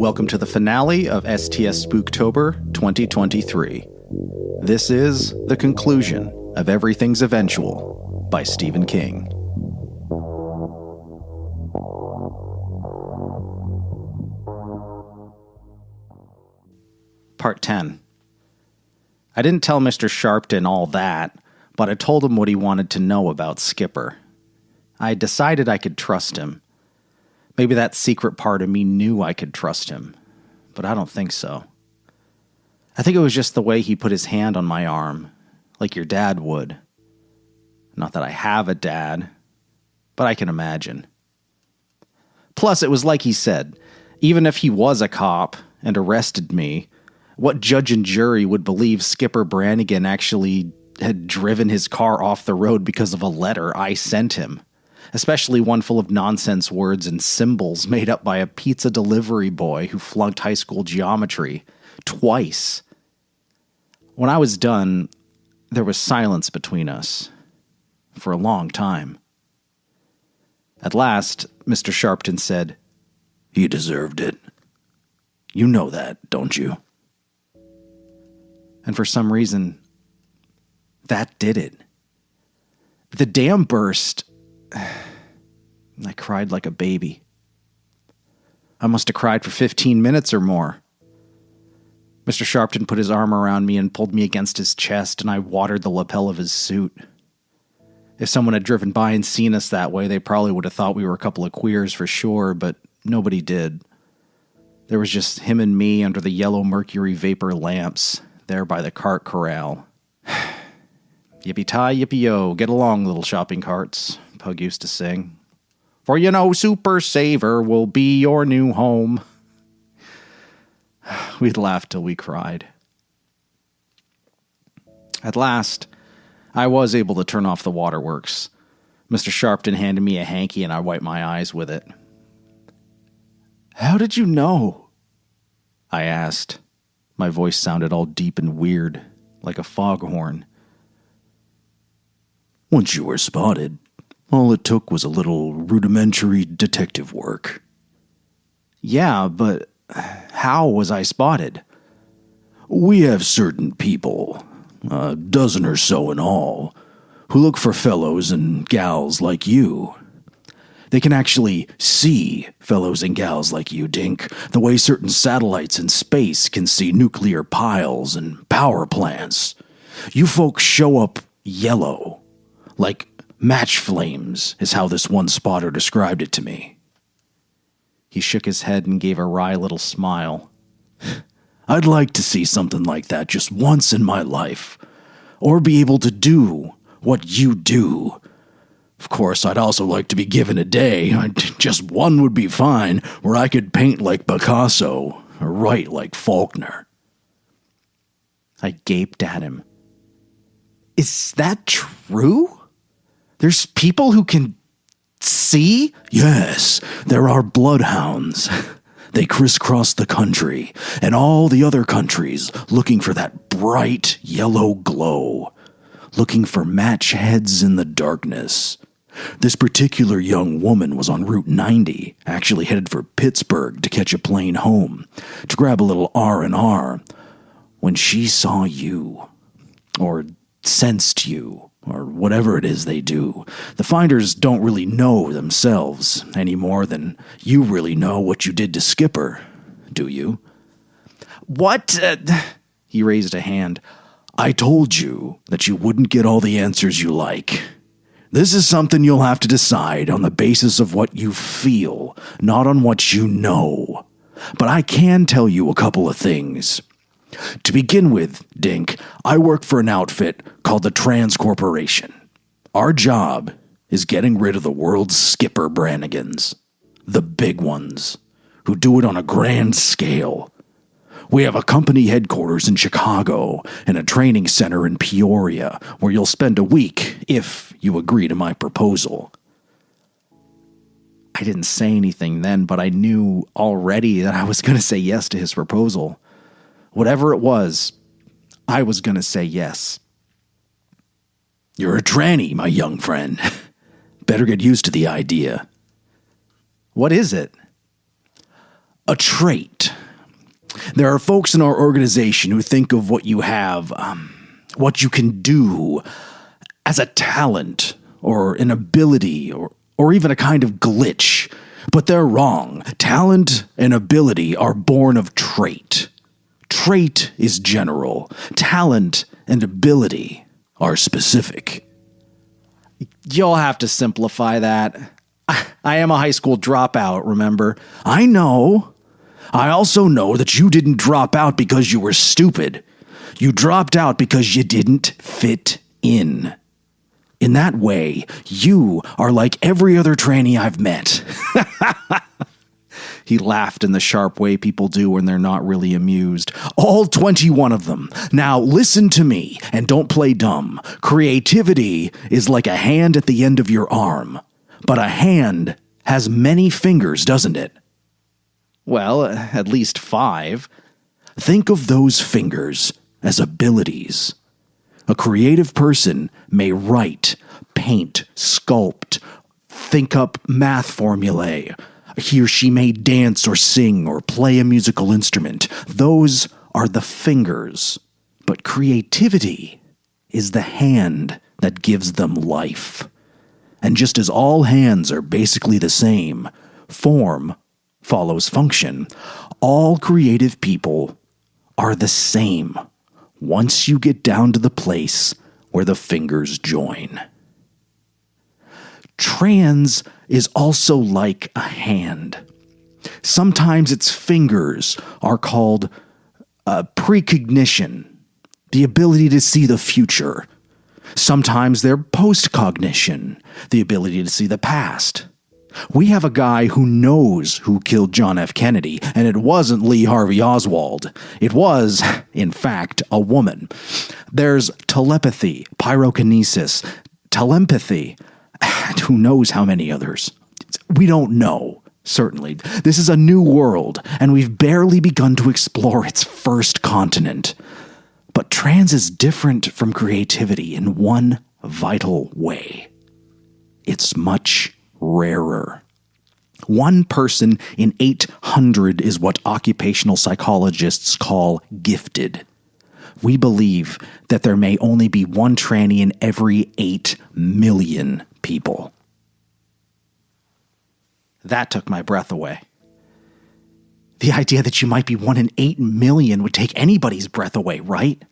Welcome to the finale of STS Spooktober 2023. This is The Conclusion of Everything's Eventual by Stephen King. Part 10. I didn't tell Mr. Sharpton all that, but I told him what he wanted to know about Skipper. I decided I could trust him. Maybe that secret part of me knew I could trust him, but I don't think so. I think it was just the way he put his hand on my arm, like your dad would. Not that I have a dad, but I can imagine. Plus, it was like he said, even if he was a cop and arrested me, what judge and jury would believe Skipper Brannigan actually had driven his car off the road because of a letter I sent him? Especially one full of nonsense words and symbols made up by a pizza delivery boy who flunked high school geometry twice. When I was done, there was silence between us for a long time. At last, Mr. Sharpton said, "He deserved it. You know that, don't you?" And for some reason, that did it. The dam burst. I cried like a baby. I must have cried for 15 minutes or more. Mr. Sharpton put his arm around me and pulled me against his chest, and I watered the lapel of his suit. If someone had driven by and seen us that way, they probably would have thought we were a couple of queers for sure, but nobody did. There was just him and me under the yellow mercury vapor lamps, there by the cart corral. Yippee-tie, yippee-yo, get along, little shopping carts, Pug used to sing. For you know, Super Saver will be your new home. We'd laughed till we cried. At last, I was able to turn off the waterworks. Mr. Sharpton handed me a hanky and I wiped my eyes with it. "How did you know?" I asked. My voice sounded all deep and weird, like a foghorn. "Once you were spotted, all it took was a little rudimentary detective work." "Yeah, but how was I spotted?" "We have certain people, a dozen or so in all, who look for fellows and gals like you. They can actually see fellows and gals like you, Dink, the way certain satellites in space can see nuclear piles and power plants. You folks show up yellow, like match flames, is how this one spotter described it to me." He shook his head and gave a wry little smile. "I'd like to see something like that just once in my life, or be able to do what you do. Of course, I'd also like to be given a day, just one would be fine, where I could paint like Picasso or write like Faulkner." I gaped at him. "Is that true? There's people who can see?" "Yes, there are bloodhounds. They crisscross the country and all the other countries looking for that bright yellow glow, looking for match heads in the darkness. This particular young woman was on Route 90, actually headed for Pittsburgh to catch a plane home, to grab a little R&R, when she saw you, or sensed you, or whatever it is they do. The finders don't really know themselves any more than you really know what you did to Skipper, do you?" "What?" He raised a hand. "I told you that you wouldn't get all the answers you like. This is something you'll have to decide on the basis of what you feel, not on what you know. But I can tell you a couple of things. To begin with, Dink, I work for an outfit called the Trans Corporation. Our job is getting rid of the world's Skipper Brannigans, the big ones, who do it on a grand scale. We have a company headquarters in Chicago and a training center in Peoria, where you'll spend a week if you agree to my proposal." I didn't say anything then, but I knew already that I was going to say yes to his proposal. Whatever it was, I was going to say yes. "You're a tranny, my young friend. Better get used to the idea." "What is it?" "A trait There are folks in our organization who think of what you have, what you can do, as a talent or an ability or even a kind of glitch. But they're wrong. Talent and ability are born of trait. Trait is general. Talent and ability are specific. You'll have to simplify that. I am a high school dropout, remember? I know. I also know that you didn't drop out because you were stupid. You dropped out because you didn't fit in. In that way, you are like every other trainee I've met. He laughed in the sharp way people do when they're not really amused. All 21 of them. Now listen to me and don't play dumb. Creativity is like a hand at the end of your arm. But a hand has many fingers, doesn't it? Well, at least 5. Think of those fingers as abilities. A creative person may write, paint, sculpt, think up math formulae. He or she may dance or sing or play a musical instrument. Those are the fingers. But creativity is the hand that gives them life. And just as all hands are basically the same, form follows function. All creative people are the same once you get down to the place where the fingers join. Trans is also like a hand. Sometimes its fingers are called precognition, the ability to see the future. Sometimes they're postcognition, the ability to see the past. We have a guy who knows who killed John F. Kennedy, and it wasn't Lee Harvey Oswald. It was, in fact, a woman. There's telepathy, pyrokinesis, telepathy, and who knows how many others. We don't know, certainly. This is a new world, and we've barely begun to explore its first continent. But trans is different from creativity in one vital way. It's much rarer. 1 person in 800 is what occupational psychologists call gifted. We believe that there may only be 1 tranny in every 8 million people. That took my breath away. The idea that you might be 1 in 8 million would take anybody's breath away, right?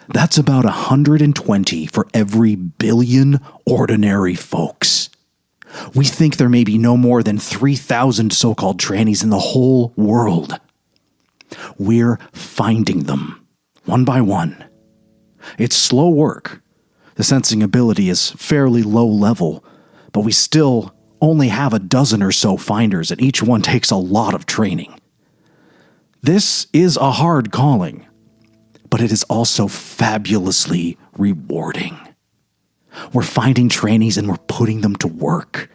That's about 120 for every billion ordinary folks. We think there may be no more than 3,000 so-called trannies in the whole world. We're finding them, one by one. It's slow work. The sensing ability is fairly low level, but we still only have a dozen or so finders, and each one takes a lot of training. This is a hard calling, but it is also fabulously rewarding. We're finding trainees and we're putting them to work.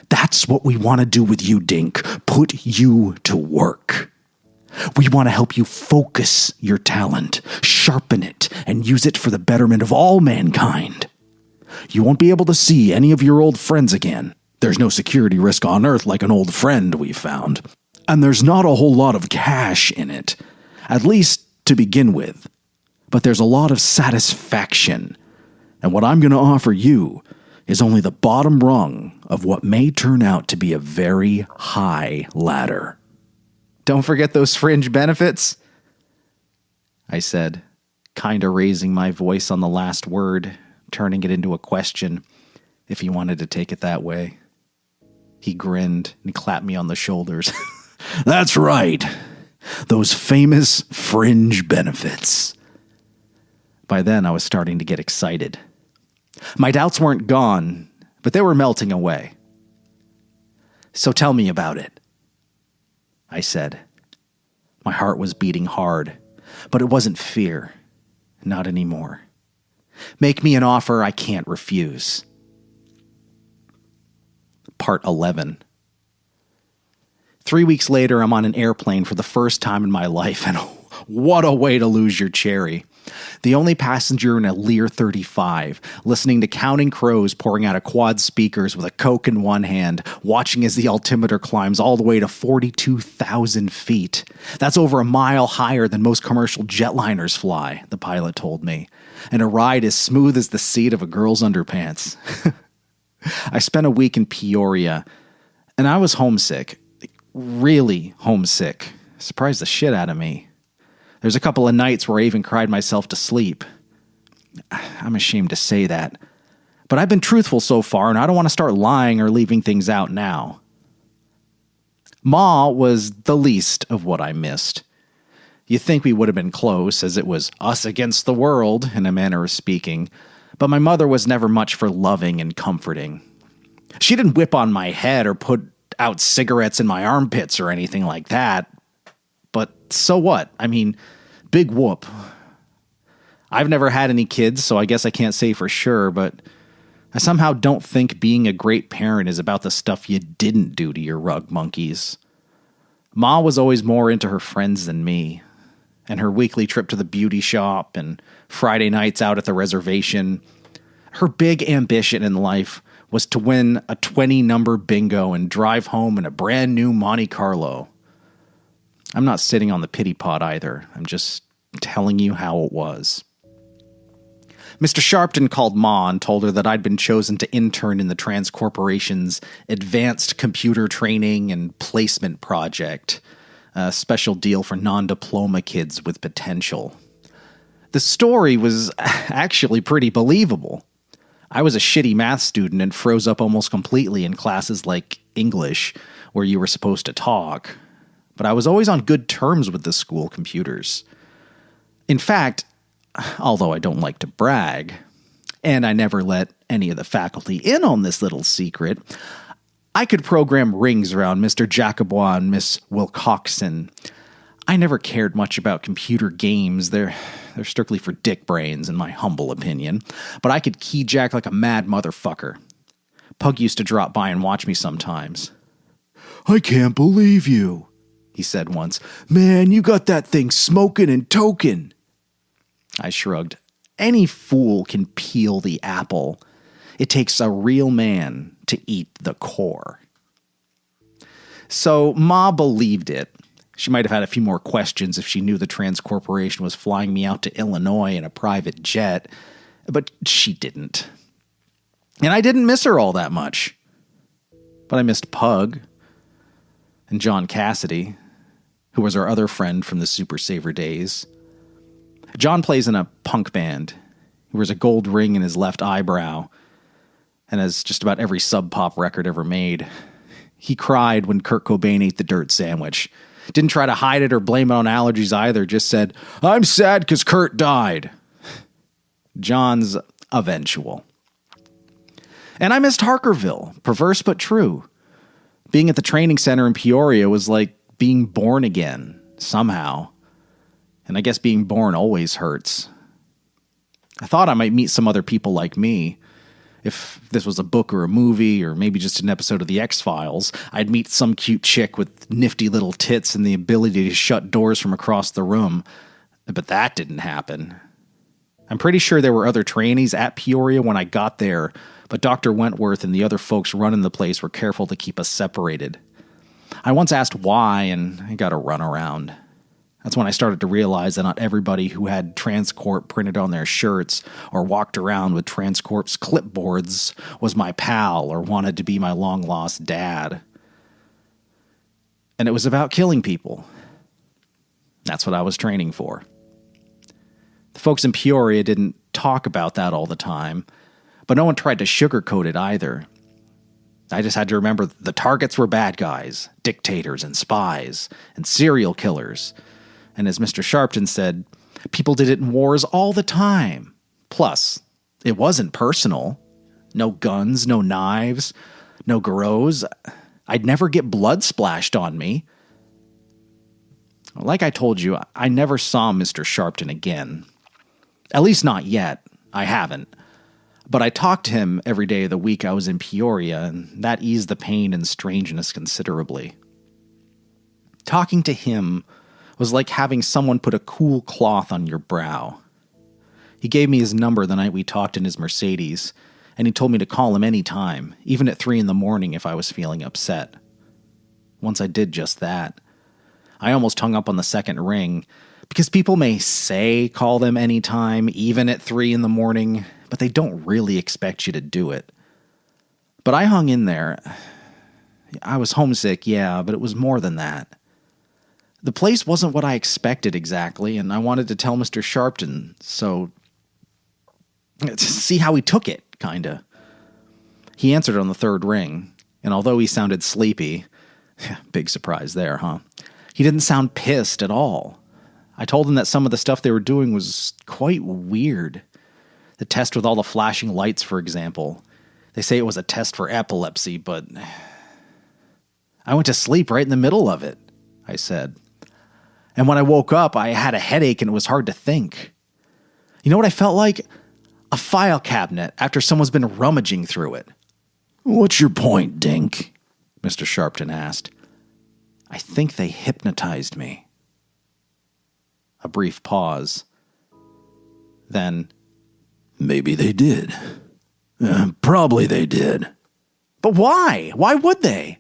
That's what we want to do with you, Dink. Put you to work. We want to help you focus your talent, sharpen it, and use it for the betterment of all mankind. You won't be able to see any of your old friends again. There's no security risk on Earth like an old friend, we've found. And there's not a whole lot of cash in it, at least to begin with. But there's a lot of satisfaction. And what I'm going to offer you is only the bottom rung of what may turn out to be a very high ladder. Don't forget those fringe benefits, I said, kinda raising my voice on the last word, turning it into a question, if he wanted to take it that way. He grinned and clapped me on the shoulders. That's right. Those famous fringe benefits. By then, I was starting to get excited. My doubts weren't gone, but they were melting away. So tell me about it, I said. My heart was beating hard, but it wasn't fear. Not anymore. Make me an offer I can't refuse. Part 11. 3 weeks later, I'm on an airplane for the first time in my life, and what a way to lose your cherry. The only passenger in a Lear 35, listening to Counting Crows pouring out of quad speakers with a Coke in one hand, watching as the altimeter climbs all the way to 42,000 feet. That's over a mile higher than most commercial jetliners fly, the pilot told me, and a ride as smooth as the seat of a girl's underpants. I spent a week in Peoria, and I was homesick. Really homesick. Surprised the shit out of me. There's a couple of nights where I even cried myself to sleep. I'm ashamed to say that. But I've been truthful so far, and I don't want to start lying or leaving things out now. Ma was the least of what I missed. You'd think we would have been close, as it was us against the world, in a manner of speaking. But my mother was never much for loving and comforting. She didn't whip on my head or put out cigarettes in my armpits or anything like that. But so what? I mean, big whoop. I've never had any kids, so I guess I can't say for sure, but I somehow don't think being a great parent is about the stuff you didn't do to your rug monkeys. Ma was always more into her friends than me, and her weekly trip to the beauty shop and Friday nights out at the reservation. Her big ambition in life was to win a 20-number bingo and drive home in a brand new Monte Carlo. I'm not sitting on the pity pot either. I'm just telling you how it was. Mr. Sharpton called Ma and told her that I'd been chosen to intern in the Trans Corporation's Advanced Computer Training and Placement Project, a special deal for non-diploma kids with potential. The story was actually pretty believable. I was a shitty math student and froze up almost completely in classes like English, where you were supposed to talk. But I was always on good terms with the school computers. In fact, although I don't like to brag, and I never let any of the faculty in on this little secret, I could program rings around Mr. Jacobois and Miss Wilcoxon. I never cared much about computer games. They're strictly for dick brains, in my humble opinion. But I could keyjack like a mad motherfucker. Pug used to drop by and watch me sometimes. "I can't believe you," he said once. "Man, you got that thing smoking and toking." I shrugged. Any fool can peel the apple. It takes a real man to eat the core. So Ma believed it. She might have had a few more questions if she knew the Trans Corporation was flying me out to Illinois in a private jet, but she didn't. And I didn't miss her all that much. But I missed Pug and John Cassidy, who was our other friend from the Super Saver days. John plays in a punk band. He wears a gold ring in his left eyebrow and has just about every Sub Pop record ever made. He cried when Kurt Cobain ate the dirt sandwich. Didn't try to hide it or blame it on allergies either, just said, "I'm sad because Kurt died." John's eventual. And I missed Harkerville, perverse but true. Being at the training center in Peoria was like being born again, somehow. And I guess being born always hurts. I thought I might meet some other people like me. If this was a book or a movie, or maybe just an episode of The X-Files, I'd meet some cute chick with nifty little tits and the ability to shut doors from across the room. But that didn't happen. I'm pretty sure there were other trainees at Peoria when I got there, but Dr. Wentworth and the other folks running the place were careful to keep us separated. I once asked why, and I got a runaround. That's when I started to realize that not everybody who had Transcorp printed on their shirts or walked around with Transcorp's clipboards was my pal or wanted to be my long-lost dad. And it was about killing people. That's what I was training for. The folks in Peoria didn't talk about that all the time, but no one tried to sugarcoat it either. I just had to remember the targets were bad guys, dictators and spies, and serial killers. And as Mr. Sharpton said, people did it in wars all the time. Plus, it wasn't personal. No guns, no knives, no garrots. I'd never get blood splashed on me. Like I told you, I never saw Mr. Sharpton again. At least not yet. I haven't. But I talked to him every day of the week I was in Peoria, and that eased the pain and strangeness considerably. Talking to him was like having someone put a cool cloth on your brow. He gave me his number the night we talked in his Mercedes, and he told me to call him any time, even at 3 a.m. if I was feeling upset. Once I did just that. I almost hung up on the second ring, because people may say call them anytime, even at 3 a.m, but they don't really expect you to do it. But I hung in there. I was homesick, yeah, but it was more than that. The place wasn't what I expected exactly, and I wanted to tell Mr. Sharpton, so to see how he took it, kinda. He answered on the third ring, and although he sounded sleepy, big surprise there, huh? He didn't sound pissed at all. I told him that some of the stuff they were doing was quite weird. The test with all the flashing lights, for example. They say it was a test for epilepsy, but I went to sleep right in the middle of it, I said. And when I woke up, I had a headache and it was hard to think. You know what I felt like? A file cabinet after someone's been rummaging through it. "What's your point, Dink?" Mr. Sharpton asked. "I think they hypnotized me." A brief pause. Then, "Maybe they did. Probably they did." "But why? Why would they?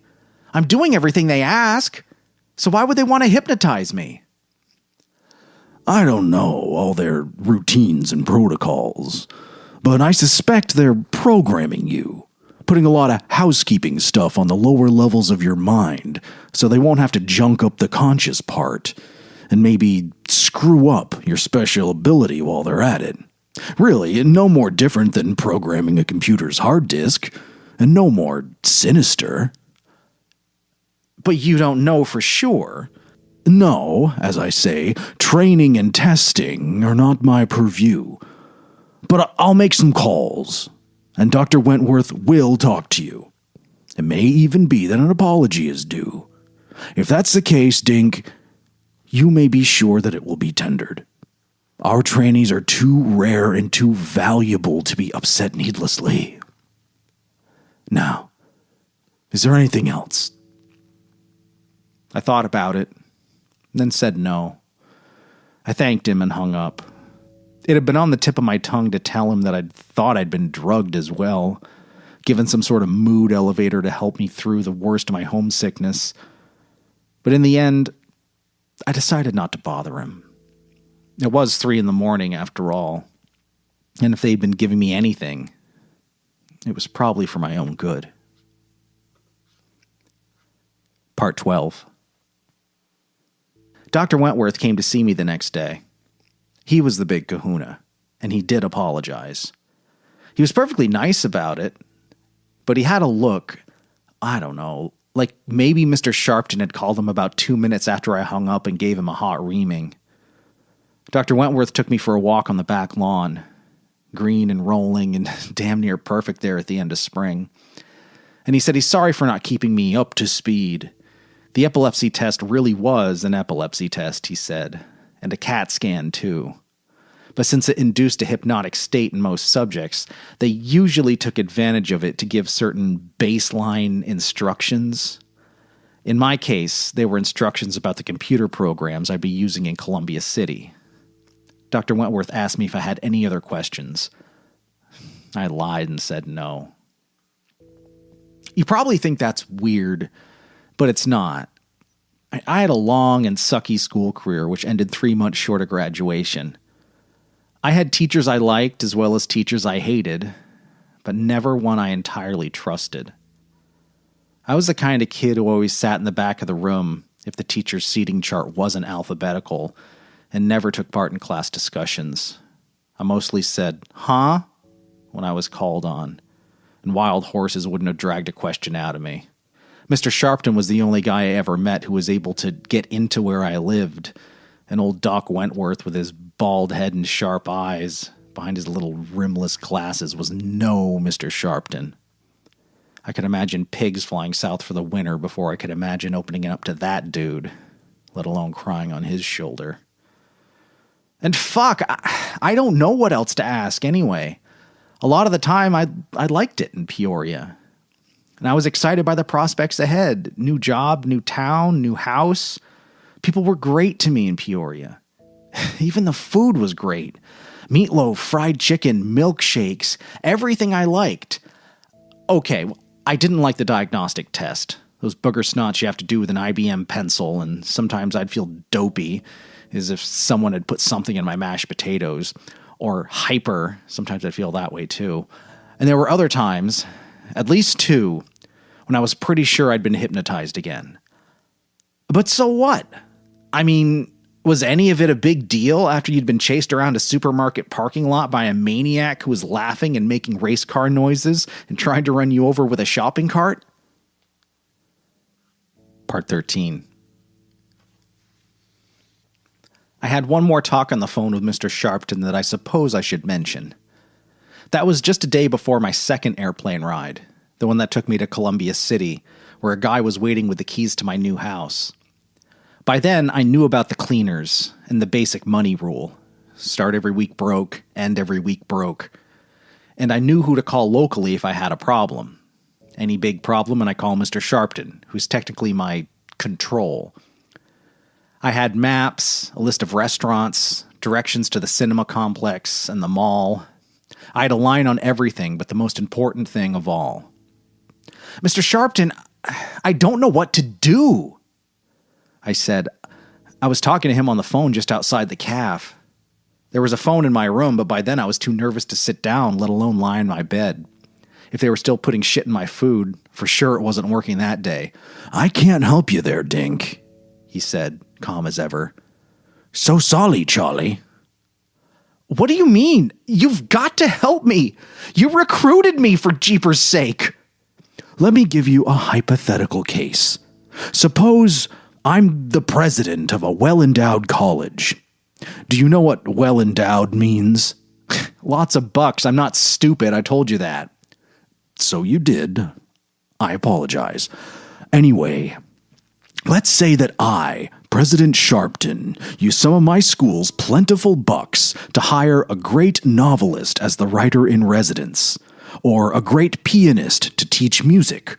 I'm doing everything they ask. So why would they want to hypnotize me?" "I don't know all their routines and protocols, but I suspect they're programming you, putting a lot of housekeeping stuff on the lower levels of your mind so they won't have to junk up the conscious part and maybe screw up your special ability while they're at it. Really, no more different than programming a computer's hard disk, and no more sinister." "But you don't know for sure." "No, as I say, training and testing are not my purview. But I'll make some calls, and Dr. Wentworth will talk to you. It may even be that an apology is due. If that's the case, Dink, you may be sure that it will be tendered. Our trainees are too rare and too valuable to be upset needlessly. Now, is there anything else?" I thought about it, then said no. I thanked him and hung up. It had been on the tip of my tongue to tell him that I'd thought I'd been drugged as well, given some sort of mood elevator to help me through the worst of my homesickness. But in the end, I decided not to bother him. It was 3 a.m. after all, and if they'd been giving me anything, it was probably for my own good. Part 12. Dr. Wentworth came to see me the next day. He was the big kahuna, and he did apologize. He was perfectly nice about it, but he had a look, I don't know, like maybe Mr. Sharpton had called him about 2 minutes after I hung up and gave him a hot reaming. Dr. Wentworth took me for a walk on the back lawn, green and rolling and damn near perfect there at the end of spring. And he said he's sorry for not keeping me up to speed. The epilepsy test really was an epilepsy test, he said, and a CAT scan too. But since it induced a hypnotic state in most subjects, they usually took advantage of it to give certain baseline instructions. In my case, they were instructions about the computer programs I'd be using in Columbia City. Dr. Wentworth asked me if I had any other questions. I lied and said no. You probably think that's weird, but it's not. I had a long and sucky school career, which ended 3 months short of graduation. I had teachers I liked as well as teachers I hated, but never one I entirely trusted. I was the kind of kid who always sat in the back of the room if the teacher's seating chart wasn't alphabetical, and never took part in class discussions. I mostly said, "Huh?" when I was called on, and wild horses wouldn't have dragged a question out of me. Mr. Sharpton was the only guy I ever met who was able to get into where I lived, and old Doc Wentworth with his bald head and sharp eyes behind his little rimless glasses was no Mr. Sharpton. I could imagine pigs flying south for the winter before I could imagine opening up to that dude, let alone crying on his shoulder. And fuck, I don't know what else to ask anyway. A lot of the time, I liked it in Peoria. And I was excited by the prospects ahead. New job, new town, new house. People were great to me in Peoria. Even the food was great. Meatloaf, fried chicken, milkshakes, everything I liked. Okay, I didn't like the diagnostic test. Those booger snots you have to do with an IBM pencil, and sometimes I'd feel dopey, as if someone had put something in my mashed potatoes. Or hyper, sometimes I'd feel that way too. And there were other times, at least 2, when I was pretty sure I'd been hypnotized again. But so what? I mean, was any of it a big deal after you'd been chased around a supermarket parking lot by a maniac who was laughing and making race car noises and trying to run you over with a shopping cart? Part 13. I had one more talk on the phone with Mr. Sharpton that I suppose I should mention. That was just a day before my second airplane ride, the one that took me to Columbia City, where a guy was waiting with the keys to my new house. By then, I knew about the cleaners and the basic money rule. Start every week broke, end every week broke. And I knew who to call locally if I had a problem. Any big problem, and I call Mr. Sharpton, who's technically my control. I had maps, a list of restaurants, directions to the cinema complex and the mall. I had a line on everything, but the most important thing of all. Mr. Sharpton, I don't know what to do, I said. I was talking to him on the phone just outside the caf. There was a phone in my room, but by then I was too nervous to sit down, let alone lie in my bed. If they were still putting shit in my food, for sure it wasn't working that day. I can't help you there, Dink, he said, calm as ever. So sorry, Charlie. What do you mean? You've got to help me. You recruited me, for Jeepers' sake. Let me give you a hypothetical case. Suppose I'm the president of a well-endowed college. Do you know what well-endowed means? Lots of bucks. I'm not stupid. I told you that. So you did. I apologize. Anyway, let's say that I, President Sharpton, use some of my school's plentiful bucks to hire a great novelist as the writer-in-residence, or a great pianist to teach music.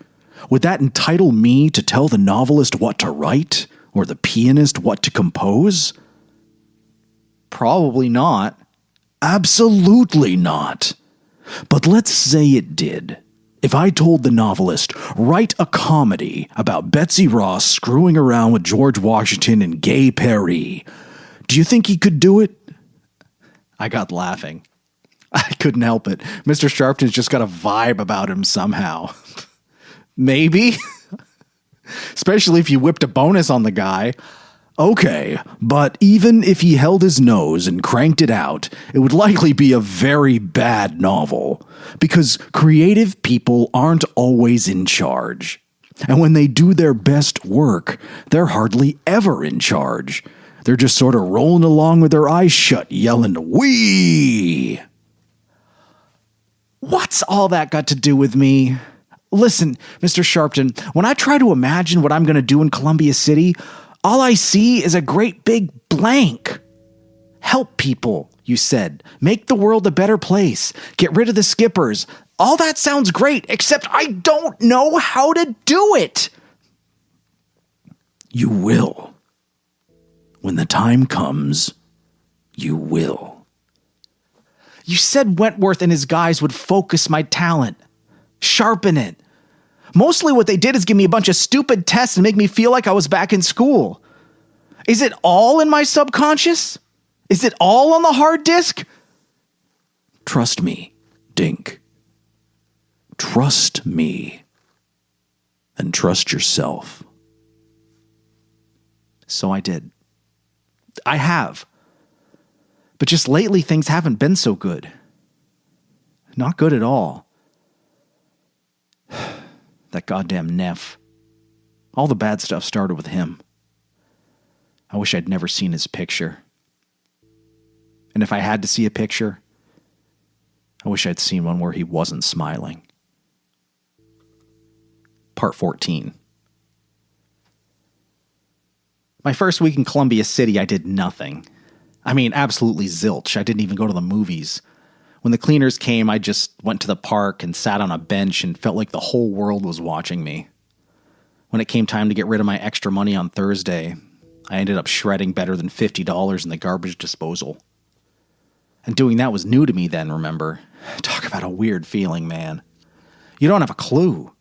Would that entitle me to tell the novelist what to write, or the pianist what to compose? Probably not. Absolutely not. But let's say it did. If I told the novelist, write a comedy about Betsy Ross screwing around with George Washington and Gay Paris, do you think he could do it? I got laughing. I couldn't help it. Mr. Sharpton's just got a vibe about him somehow. Maybe. Especially if you whipped a bonus on the guy. Okay, but even if he held his nose and cranked it out, it would likely be a very bad novel, because creative people aren't always in charge. And when they do their best work, they're hardly ever in charge. They're just sort of rolling along with their eyes shut, yelling, "Wee!" What's all that got to do with me? Listen, Mr. Sharpton, when I try to imagine what I'm going to do in Columbia City, all I see is a great big blank. Help people, you said. Make the world a better place. Get rid of the skippers. All that sounds great, except I don't know how to do it. You will. When the time comes, you will. You said Wentworth and his guys would focus my talent, sharpen it. Mostly what they did is give me a bunch of stupid tests and make me feel like I was back in school. Is it all in my subconscious? Is it all on the hard disk? Trust me, Dink. Trust me. And trust yourself. So I did. I have. But just lately things haven't been so good. Not good at all. That goddamn Neff. All the bad stuff started with him. I wish I'd never seen his picture. And if I had to see a picture, I wish I'd seen one where he wasn't smiling. Part 14. My first week in Columbia City, I did nothing. I mean, absolutely zilch. I didn't even go to the movies. When the cleaners came, I just went to the park and sat on a bench and felt like the whole world was watching me. When it came time to get rid of my extra money on Thursday, I ended up shredding better than $50 in the garbage disposal. And doing that was new to me then, remember? Talk about a weird feeling, man. You don't have a clue.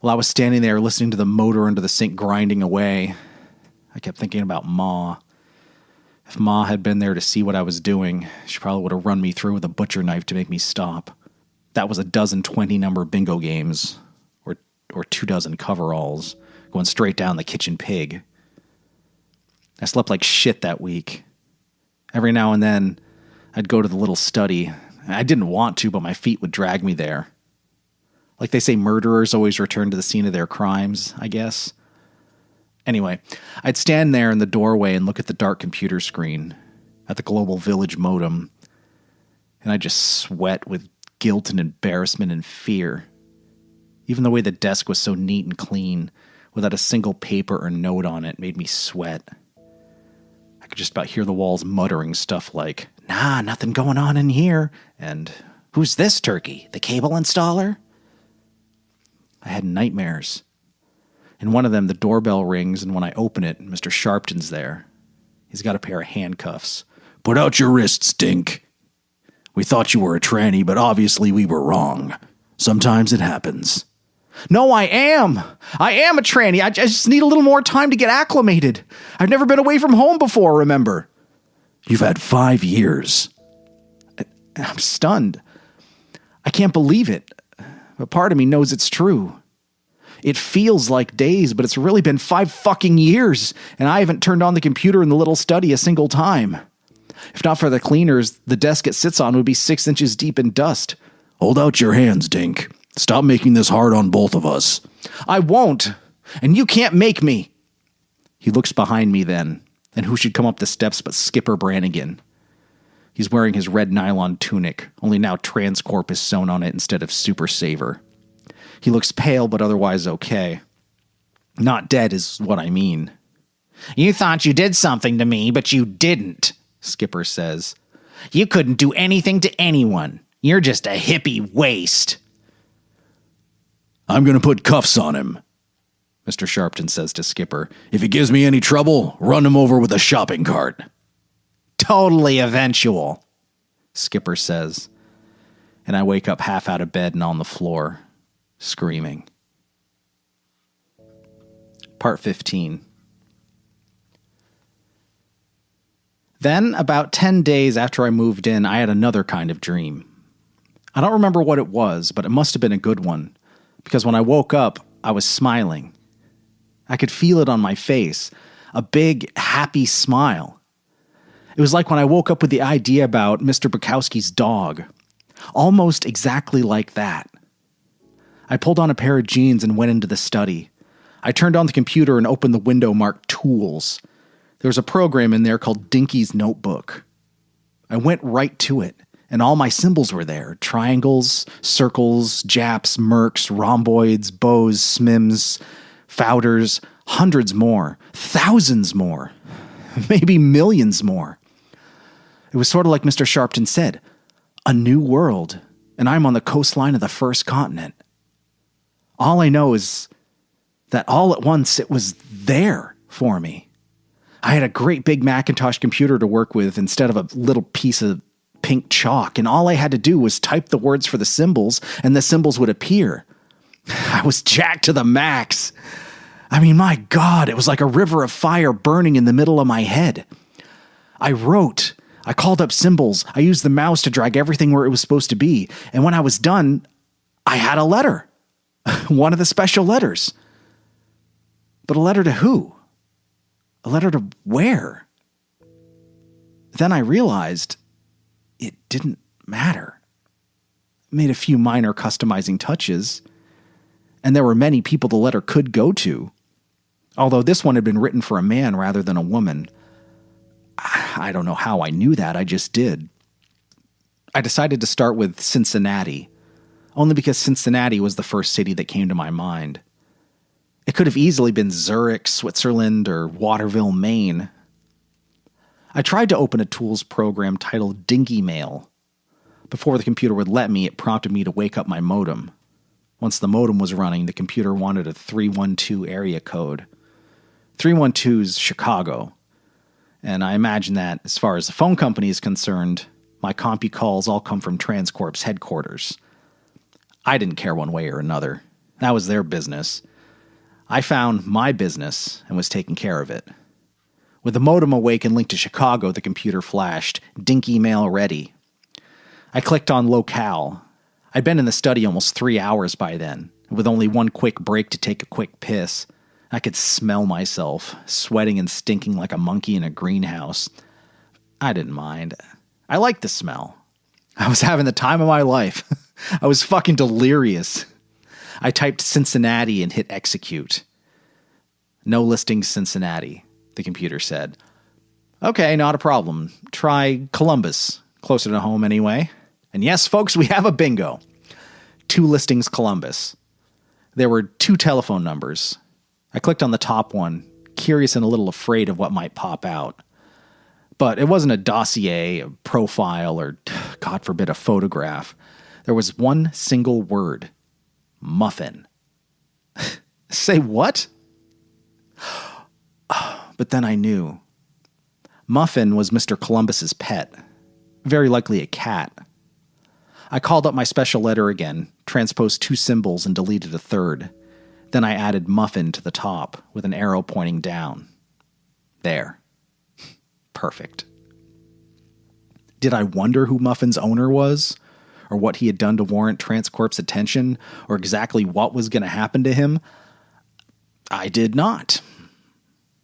Well, I was standing there listening to the motor under the sink grinding away. I kept thinking about Ma. If Ma had been there to see what I was doing, she probably would have run me through with a butcher knife to make me stop. That was a dozen 20-number bingo games, or 24 coveralls, going straight down the kitchen pig. I slept like shit that week. Every now and then, I'd go to the little study. I didn't want to, but my feet would drag me there. Like they say murderers always return to the scene of their crimes, I guess. Anyway, I'd stand there in the doorway and look at the dark computer screen, at the Global Village modem, and I'd just sweat with guilt and embarrassment and fear. Even the way the desk was so neat and clean, without a single paper or note on it, made me sweat. I could just about hear the walls muttering stuff like, "Nah, nothing going on in here," and "Who's this turkey? The cable installer?" I had nightmares. In one of them, the doorbell rings, and when I open it, Mr. Sharpton's there. He's got a pair of handcuffs. "Put out your wrists, Dink. We thought you were a tranny, but obviously we were wrong. Sometimes it happens." "No, I am. I am a tranny. I just need a little more time to get acclimated. I've never been away from home before, remember?" "You've had 5 years. I'm stunned. I can't believe it. But part of me knows it's true. It feels like days, but it's really been 5 fucking years, and I haven't turned on the computer in the little study a single time. If not for the cleaners, the desk it sits on would be 6 inches deep in dust." "Hold out your hands, Dink. Stop making this hard on both of us." "I won't, and you can't make me." He looks behind me then, and who should come up the steps but Skipper Brannigan. He's wearing his red nylon tunic, only now Transcorp is sewn on it instead of Super Saver. He looks pale but otherwise okay. Not dead is what I mean. "You thought you did something to me, but you didn't," Skipper says. "You couldn't do anything to anyone. You're just a hippie waste." "I'm going to put cuffs on him," Mr. Sharpton says to Skipper. "If he gives me any trouble, run him over with a shopping cart." "Totally eventual," Skipper says. And I wake up half out of bed and on the floor, screaming. Part 15. Then, about 10 days after I moved in, I had another kind of dream. I don't remember what it was, but it must have been a good one, because when I woke up, I was smiling. I could feel it on my face, a big, happy smile. It was like when I woke up with the idea about Mr. Bukowski's dog. Almost exactly like that. I pulled on a pair of jeans and went into the study. I turned on the computer and opened the window marked Tools. There was a program in there called Dinky's Notebook. I went right to it, and all my symbols were there. Triangles, circles, japs, mercs, rhomboids, bows, smims, fouders, hundreds more, thousands more, maybe millions more. It was sort of like Mr. Sharpton said, a new world, and I'm on the coastline of the first continent. All I know is that all at once it was there for me. I had a great big Macintosh computer to work with instead of a little piece of pink chalk, and all I had to do was type the words for the symbols, and the symbols would appear. I was jacked to the max. I mean, my God, it was like a river of fire burning in the middle of my head. I wrote. I called up symbols. I used the mouse to drag everything where it was supposed to be. And when I was done, I had a letter. One of the special letters. But a letter to who? A letter to where? Then I realized it didn't matter. I made a few minor customizing touches, and there were many people the letter could go to. Although this one had been written for a man rather than a woman. I don't know how I knew that, I just did. I decided to start with Cincinnati, only because Cincinnati was the first city that came to my mind. It could have easily been Zurich, Switzerland, or Waterville, Maine. I tried to open a tools program titled Dinky Mail. Before the computer would let me, it prompted me to wake up my modem. Once the modem was running, the computer wanted a 312 area code. 312's Chicago. And I imagine that, as far as the phone company is concerned, My CompuCalls all come from Transcorp's headquarters. I didn't care one way or another. That was their business. I found my business and was taking care of it. With the modem awake and linked to Chicago, the computer flashed, dinky mail ready. I clicked on locale. I'd been in the study almost 3 hours by then, with only one quick break to take a quick piss. I could smell myself, sweating and stinking like a monkey in a greenhouse. I didn't mind. I liked the smell. I was having the time of my life. I was fucking delirious. I typed Cincinnati and hit execute. No listing Cincinnati, the computer said. Okay, not a problem. Try Columbus. Closer to home anyway. And yes, folks, we have a bingo. 2 listings Columbus. There were 2 telephone numbers. I clicked on the top one, curious and a little afraid of what might pop out. But it wasn't a dossier, a profile, or, God forbid, a photograph. There was one single word. Muffin. Say what? But then I knew. Muffin was Mr. Columbus's pet. Very likely a cat. I called up my special letter again, transposed 2 symbols and deleted a third. Then I added Muffin to the top with an arrow pointing down. There. Perfect. Did I wonder who Muffin's owner was? Or what he had done to warrant Transcorp's attention? Or exactly what was going to happen to him? I did not.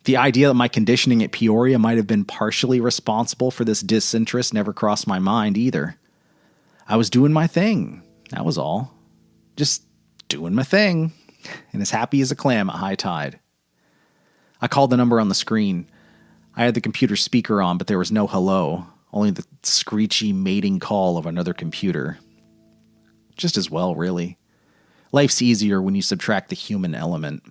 The idea that my conditioning at Peoria might have been partially responsible for this disinterest never crossed my mind either. I was doing my thing. That was all. Just doing my thing. And as happy as a clam at high tide. I called the number on the screen. I had the computer speaker on, but there was no hello, only the screechy mating call of another computer. Just as well, really. Life's easier when you subtract the human element.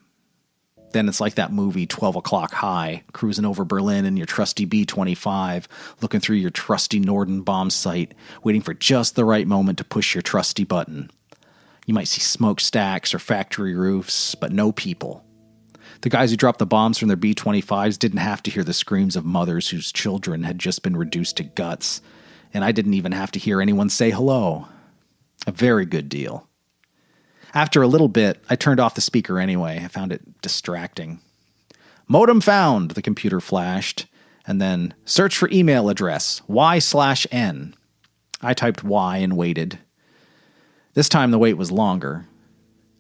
Then it's like that movie 12 O'Clock High, cruising over Berlin in your trusty B-25, looking through your trusty Norden bomb sight, waiting for just the right moment to push your trusty button. You might see smokestacks or factory roofs, but no people. The guys who dropped the bombs from their B-25s didn't have to hear the screams of mothers whose children had just been reduced to guts, and I didn't even have to hear anyone say hello. A very good deal. After a little bit, I turned off the speaker anyway. I found it distracting. Modem found, the computer flashed, and then search for email address, Y/N. I typed Y and waited. This time the wait was longer.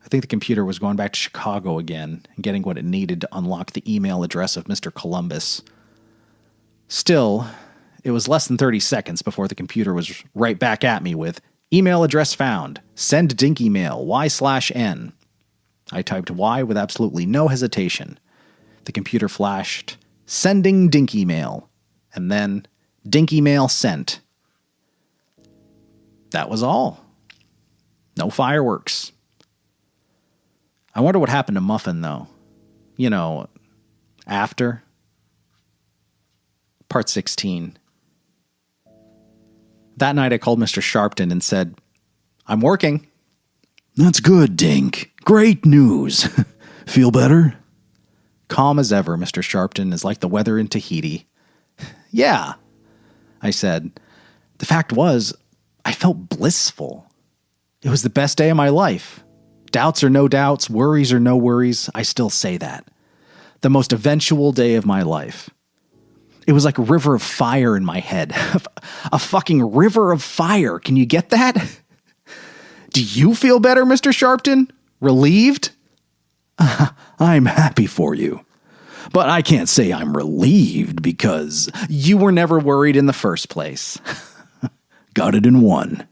I think the computer was going back to Chicago again and getting what it needed to unlock the email address of Mr. Columbus. Still, it was less than 30 seconds before the computer was right back at me with email address found. Send dinky mail, Y/N. I typed Y with absolutely no hesitation. The computer flashed, sending dinky mail, and then dinky mail sent. That was all. No fireworks. I wonder what happened to Muffin, though. You know, after. Part 16. That night I called Mr. Sharpton and said, I'm working. That's good, Dink. Great news. Feel better? Calm as ever, Mr. Sharpton is like the weather in Tahiti. Yeah, I said. The fact was, I felt blissful. It was the best day of my life. Doubts or no doubts, worries or no worries, I still say that. The most eventual day of my life. It was like a river of fire in my head. A fucking river of fire. Can you get that? Do you feel better, Mr. Sharpton? Relieved? I'm happy for you. But I can't say I'm relieved because you were never worried in the first place. Got it in one.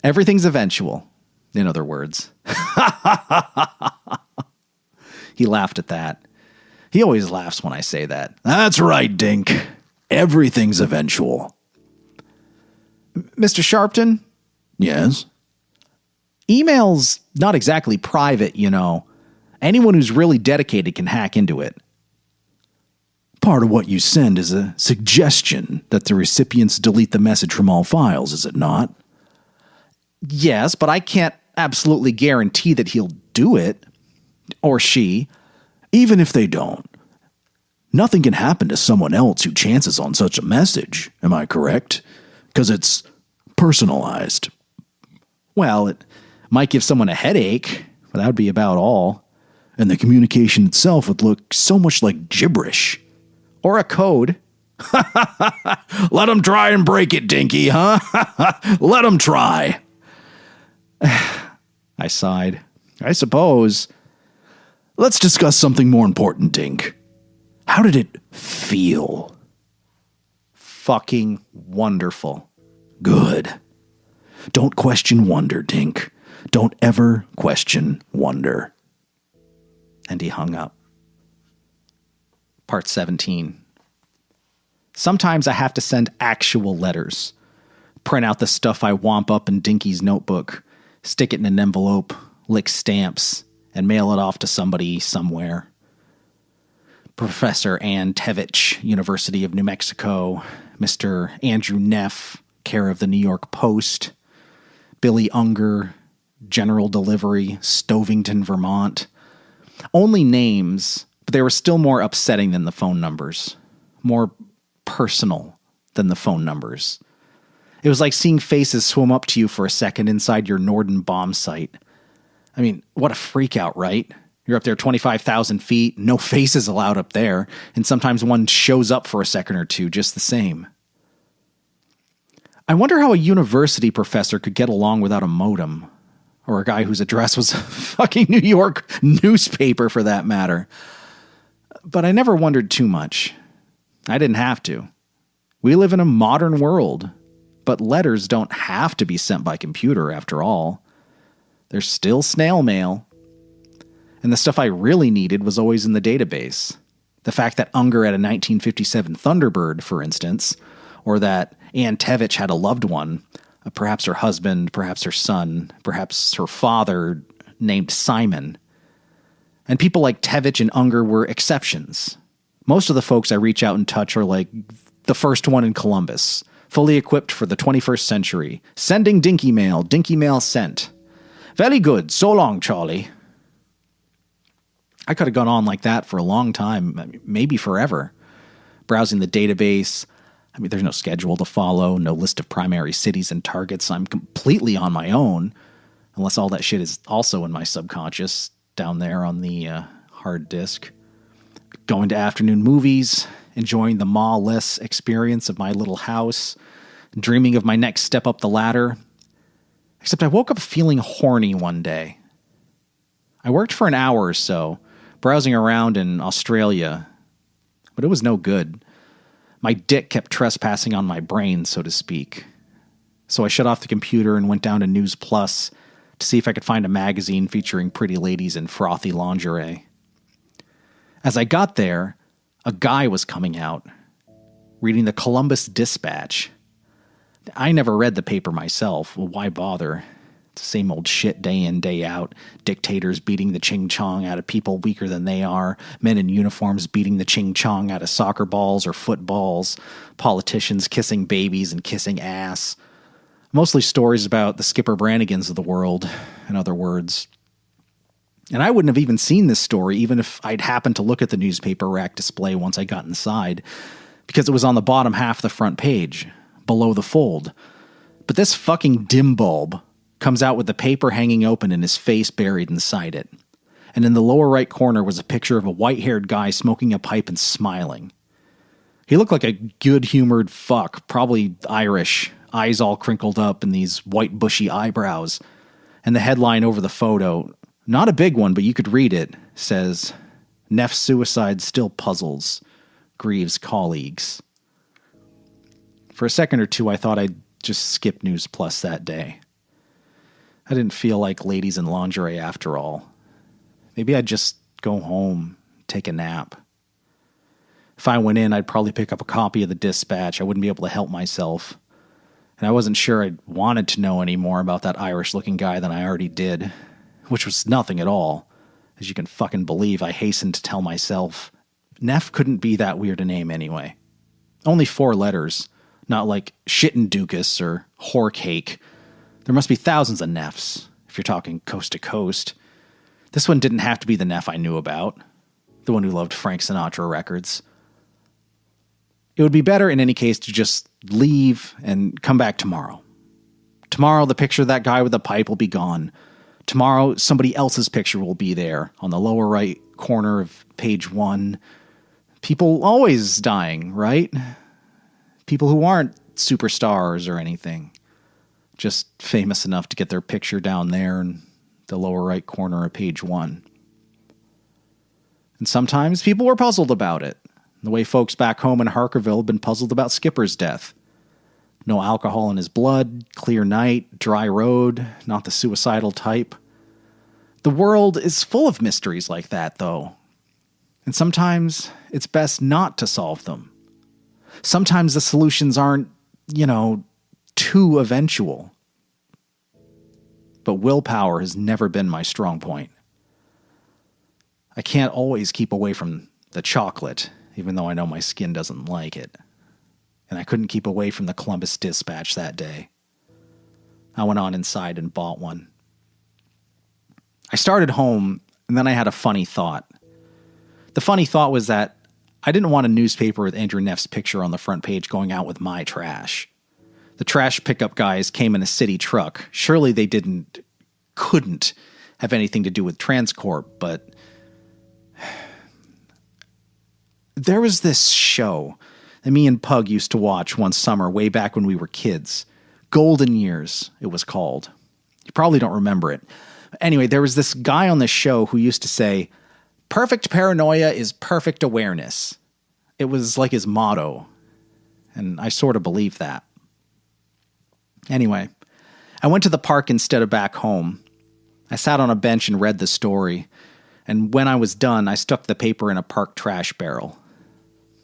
Everything's eventual, in other words. He laughed at that. He always laughs when I say that. That's right, Dink. Everything's eventual. Mr. Sharpton? Yes? Email's not exactly private, you know. Anyone who's really dedicated can hack into it. Part of what you send is a suggestion that the recipients delete the message from all files, is it not? Yes, but I can't absolutely guarantee that he'll do it. Or she. Even if they don't. Nothing can happen to someone else who chances on such a message, am I correct? Because it's personalized. Well, it might give someone a headache, but that would be about all. And the communication itself would look so much like gibberish. Or a code. Let them try and break it, Dinky, huh? Let them try. I sighed. I suppose. Let's discuss something more important, Dink. How did it feel? Fucking wonderful. Good. Don't question wonder, Dink. Don't ever question wonder. And he hung up. Part 17. Sometimes I have to send actual letters. Print out the stuff I womp up in Dinky's notebook, stick it in an envelope, lick stamps, and mail it off to somebody somewhere. Professor Ann Tevich, University of New Mexico. Mr. Andrew Neff, care of the New York Post. Billy Unger, General Delivery, Stovington, Vermont. Only names, but they were still more upsetting than the phone numbers. More personal than the phone numbers. It was like seeing faces swim up to you for a second inside your Norden bomb site. I mean, what a freak out, right? You're up there 25,000 feet, no faces allowed up there, and sometimes one shows up for a second or two just the same. I wonder how a university professor could get along without a modem, or a guy whose address was a fucking New York newspaper for that matter. But I never wondered too much. I didn't have to. We live in a modern world, but letters don't have to be sent by computer after all. There's still snail mail. And the stuff I really needed was always in the database. The fact that Unger had a 1957 Thunderbird, for instance, or that Ann Tevich had a loved one, perhaps her husband, perhaps her son, perhaps her father, named Simon. And people like Tevich and Unger were exceptions. Most of the folks I reach out and touch are like the first one in Columbus, fully equipped for the 21st century. Sending Dinky mail sent. Very good, so long, Charlie. I could have gone on like that for a long time, maybe forever. Browsing the database. I mean, there's no schedule to follow, no list of primary cities and targets. I'm completely on my own, unless all that shit is also in my subconscious down there on the hard disk. Going to afternoon movies, enjoying the ma-less experience of my little house, dreaming of my next step up the ladder. Except I woke up feeling horny one day. I worked for an hour or so, browsing around in Australia, but it was no good. My dick kept trespassing on my brain, so to speak. So I shut off the computer and went down to News Plus to see if I could find a magazine featuring pretty ladies in frothy lingerie. As I got there, a guy was coming out, reading the Columbus Dispatch. I never read the paper myself. Well, why bother? It's the same old shit day in, day out. Dictators beating the ching-chong out of people weaker than they are. Men in uniforms beating the ching-chong out of soccer balls or footballs. Politicians kissing babies and kissing ass. Mostly stories about the Skipper Brannigans of the world, in other words. And I wouldn't have even seen this story even if I'd happened to look at the newspaper rack display once I got inside, because it was on the bottom half of the front page, below the fold. But this fucking dim bulb comes out with the paper hanging open and his face buried inside it. And in the lower right corner was a picture of a white-haired guy smoking a pipe and smiling. He looked like a good-humored fuck, probably Irish, eyes all crinkled up and these white bushy eyebrows. And the headline over the photo, not a big one, but you could read it, says, "Neff's suicide still puzzles Greaves' colleagues." For a second or two, I thought I'd just skip News Plus that day. I didn't feel like ladies in lingerie after all. Maybe I'd just go home, take a nap. If I went in, I'd probably pick up a copy of the Dispatch. I wouldn't be able to help myself. And I wasn't sure I wanted to know any more about that Irish-looking guy than I already did, which was nothing at all. As you can fucking believe, I hastened to tell myself, Neff couldn't be that weird a name anyway. Only 4 letters, not like Shittin' Dukas or Whorecake. There must be thousands of Neffs, if you're talking coast to coast. This one didn't have to be the Neff I knew about, the one who loved Frank Sinatra records. It would be better in any case to just leave and come back tomorrow. Tomorrow, the picture of that guy with the pipe will be gone. Tomorrow, somebody else's picture will be there on the lower right corner of page 1. People always dying, right? People who aren't superstars or anything. Just famous enough to get their picture down there in the lower right corner of page 1. And sometimes people were puzzled about it, the way folks back home in Harkerville had been puzzled about Skipper's death. No alcohol in his blood, clear night, dry road, not the suicidal type. The world is full of mysteries like that, though. And sometimes it's best not to solve them. Sometimes the solutions aren't, too eventual. But willpower has never been my strong point. I can't always keep away from the chocolate, even though I know my skin doesn't like it. And I couldn't keep away from the Columbus Dispatch that day. I went on inside and bought one. I started home, and then I had a funny thought. The funny thought was that I didn't want a newspaper with Andrew Neff's picture on the front page going out with my trash. The trash pickup guys came in a city truck. Surely they couldn't have anything to do with Transcorp, but there was this show that me and Pug used to watch one summer way back when we were kids. Golden Years, it was called. You probably don't remember it. Anyway, there was this guy on the show who used to say, "Perfect paranoia is perfect awareness." It was like his motto, and I sort of believe that. Anyway, I went to the park instead of back home. I sat on a bench and read the story, and when I was done, I stuck the paper in a park trash barrel.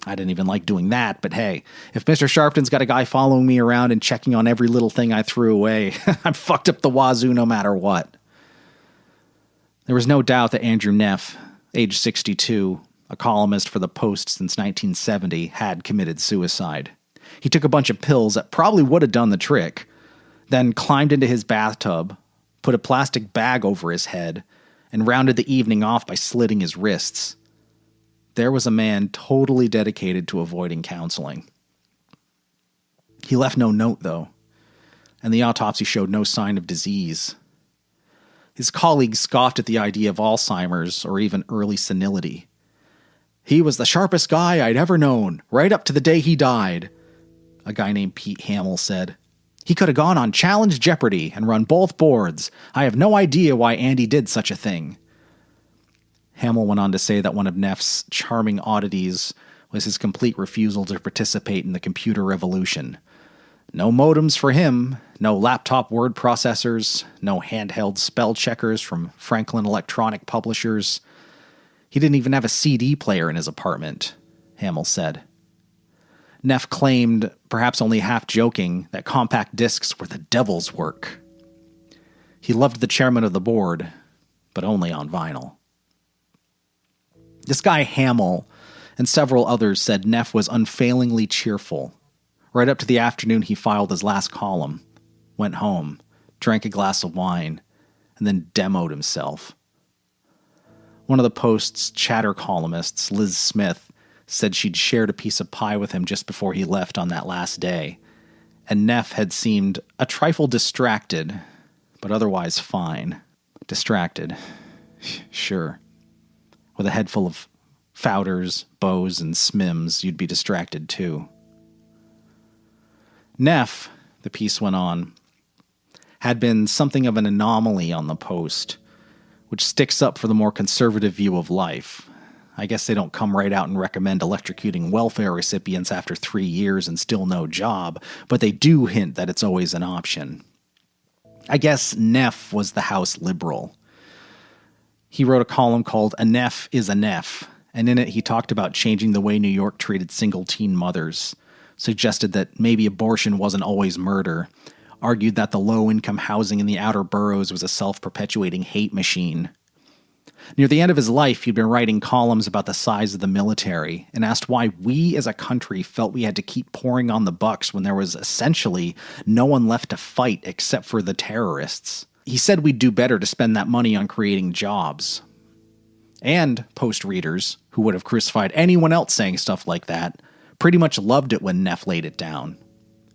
I didn't even like doing that, but hey, if Mr. Sharpton's got a guy following me around and checking on every little thing I threw away, I'm fucked up the wazoo no matter what. There was no doubt that Andrew Neff, age 62, a columnist for the Post since 1970, had committed suicide. He took a bunch of pills that probably would have done the trick, then climbed into his bathtub, put a plastic bag over his head, and rounded the evening off by slitting his wrists. There was a man totally dedicated to avoiding counseling. He left no note, though, and the autopsy showed no sign of disease. His colleagues scoffed at the idea of Alzheimer's or even early senility. "He was the sharpest guy I'd ever known, right up to the day he died," a guy named Pete Hamill said. "He could have gone on Challenge Jeopardy and run both boards. I have no idea why Andy did such a thing." Hamill went on to say that one of Neff's charming oddities was his complete refusal to participate in the computer revolution. No modems for him, no laptop word processors, no handheld spell checkers from Franklin Electronic Publishers. He didn't even have a CD player in his apartment, Hamill said. Neff claimed, perhaps only half joking, that compact discs were the devil's work. He loved the chairman of the board, but only on vinyl. This guy Hamill and several others said Neff was unfailingly cheerful. Right up to the afternoon he filed his last column, went home, drank a glass of wine, and then demoed himself. One of the Post's chatter columnists, Liz Smith, said she'd shared a piece of pie with him just before he left on that last day, and Neff had seemed a trifle distracted, but otherwise fine. Distracted. Sure. With a head full of Fowders, Bows, and Smims, you'd be distracted too. Neff, the piece went on, had been something of an anomaly on the Post, which sticks up for the more conservative view of life. I guess they don't come right out and recommend electrocuting welfare recipients after 3 years and still no job, but they do hint that it's always an option. I guess Neff was the House liberal. He wrote a column called "A Neff is a Neff," and in it he talked about changing the way New York treated single teen mothers, suggested that maybe abortion wasn't always murder, argued that the low-income housing in the outer boroughs was a self-perpetuating hate machine. Near the end of his life, he'd been writing columns about the size of the military and asked why we as a country felt we had to keep pouring on the bucks when there was essentially no one left to fight except for the terrorists. He said we'd do better to spend that money on creating jobs. And Post readers, who would have crucified anyone else saying stuff like that, Pretty much loved it when Neff laid it down.